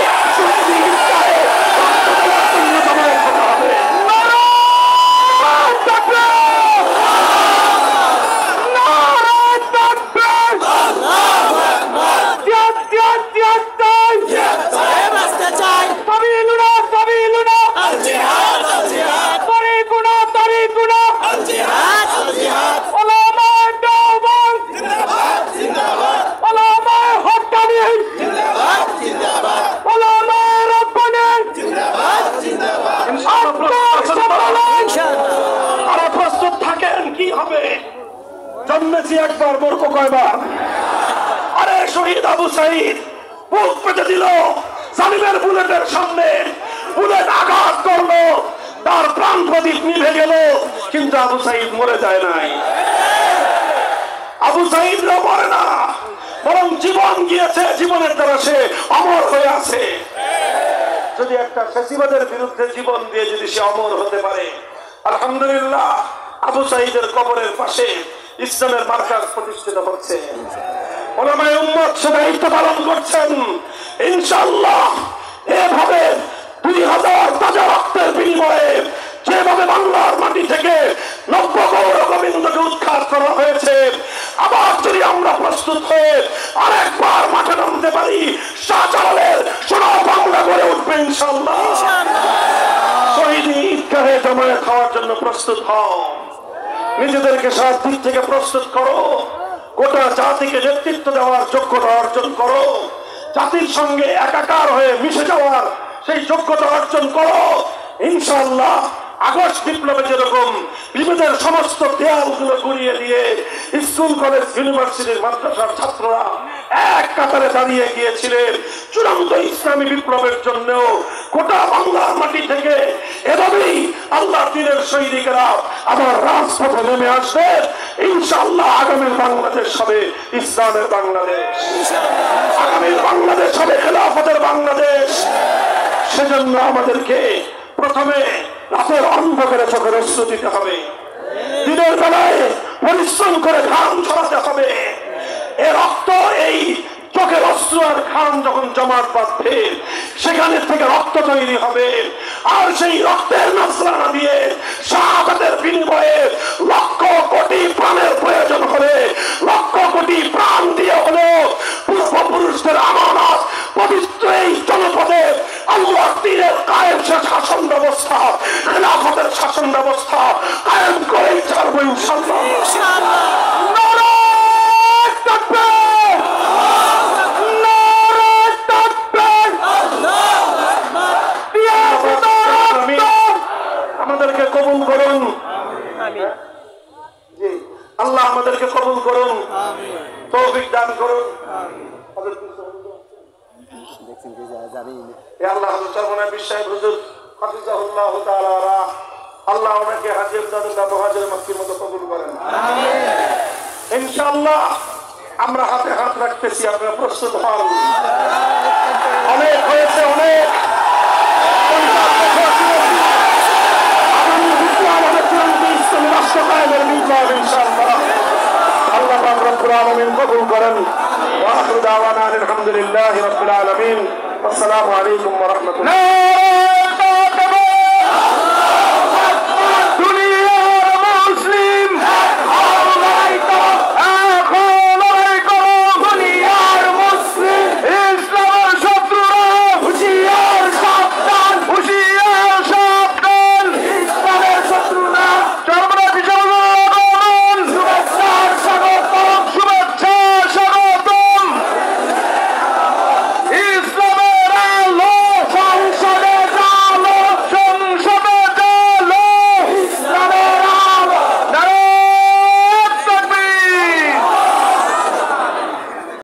জন্মেছি একবার মূর্খ কয়বার। আরে শহীদ আবু সাইদ বুক পেতে দিল জালিমের বুলেটের সামনে, বুলেট আঘাত করলো, তার প্রাণ প্রদীপ নিভে গেল, কিন্তু আবু সাইদ মরে যায় নাই। আবু সাইদ মরে না, বরং জীবন গিয়েছে, জীবনের দ্বারা সে অমর হয়ে আছে। যদি একটা ফ্যাসিবাদের বিরুদ্ধে জীবন দিয়ে যদি সে অমর হতে পারে, আলহামদুলিল্লাহ আবু সাইদের কবরের পাশে ইসলামের মার্কাজ প্রতিষ্ঠিত হচ্ছে। ওলামায়ে উম্মত সে দায়িত্ব পালন করছেন। ইনশাআল্লাহ এভাবে 2000 তাজা রক্তের বিনিময়ে যেভাবে বাংলার মাটি থেকে নব্য গৌর গোবিন্দকে উৎখাত করা হয়েছে, আবার যদি আমরা প্রস্তুত হয়ে আরেকবার মাঠে নামতে পারি, শাহজালালের সোনার বাংলা গড়ে উঠবে ইনশাআল্লাহ। শহীদ ঈদগাহে জমায়েত হওয়ার জন্য প্রস্তুত হও, নিজেদেরকে সব দিক থেকে প্রস্তুত করো, গোটা জাতিকে নেতৃত্ব দেওয়ার যোগ্যতা অর্জন করো, জাতির সঙ্গে একাকার হয়ে মিশে যাওয়ার সেই যোগ্যতা অর্জন করো। ইনশাআল্লাহ আগস্ট বিপ্লবে যেরকম বিপদের সমস্ত দেয়ালগুলো গুড়িয়ে দিয়ে স্কুল কলেজ ইউনিভার্সিটির মাদ্রাসার ছাত্ররা এক কাতারে দাঁড়িয়ে গিয়েছিলেন, চূড়ান্ত ইসলামী বিপ্লবের জন্য গোটা বাংলার মাটি থেকে এভাবেই আল্লাহ দ্বীনের সৈনিকেরা আবার রাজপথে নেমে আসবে। ইনশাআল্লাহ আগামীর বাংলাদেশ হবে ইসলামের বাংলাদেশ, আগামীর বাংলাদেশ হবে খেলাফতের বাংলাদেশ। সেজন্য আমাদেরকে প্রথমে রাতের অন্ধকারে চোখের অশ্রু দিতে হবে, দিনের বেলায় পরিশ্রম করে ঘাম ছড়াতে হবে। এ রক্ত, এই চোখের অশ্রু আর ঘাম যখন জমাট বাঁধবে, সেখানে থেকে রক্ত তৈরি হবে। আর সেই রক্তের নজরানা দিয়ে শাহাদাতের বিনিময়ে লক্ষ কোটি প্রাণের প্রয়োজন হবে, লক্ষ কোটি প্রাণ দিয়ে হলো পূর্বপুরুষদের আমানত পবিত্র এই জনপদে আল্লাহর দ্বীনের কায়েম শাসন ব্যবস্থা, খেলাফতের শাসন ব্যবস্থা কায়েম করে ছাড়বো ইনশাআল্লাহ। নারায়ে তাকবীর, নারায়ে তাকবীর, আমাদেরকে কবুল করুন। জি আল্লাহ আমাদেরকে কবুল করুন, তৌফিক দান করুন। আল্লাহ ওনাকে হাজির মহাজির মক্কির মতো কবুল করেন ইনশাআল্লাহ। আমরা হাতে হাত রাখতেছি, আপনারা প্রস্তুত হন। অনেক হয়েছে, অনেক রাষ্ট্র কায়েমের বিপ্লব ইনশাআল্লাহ। আল্লাহ পাক রব্বুল আলামিন কবুল করেন। ওয়া আখিরু দাওয়ানা আলহামদুলিল্লাহি রাব্বিল আলামিন। আসসালামু আলাইকুম ওয়া রাহমাতুল্লাহ।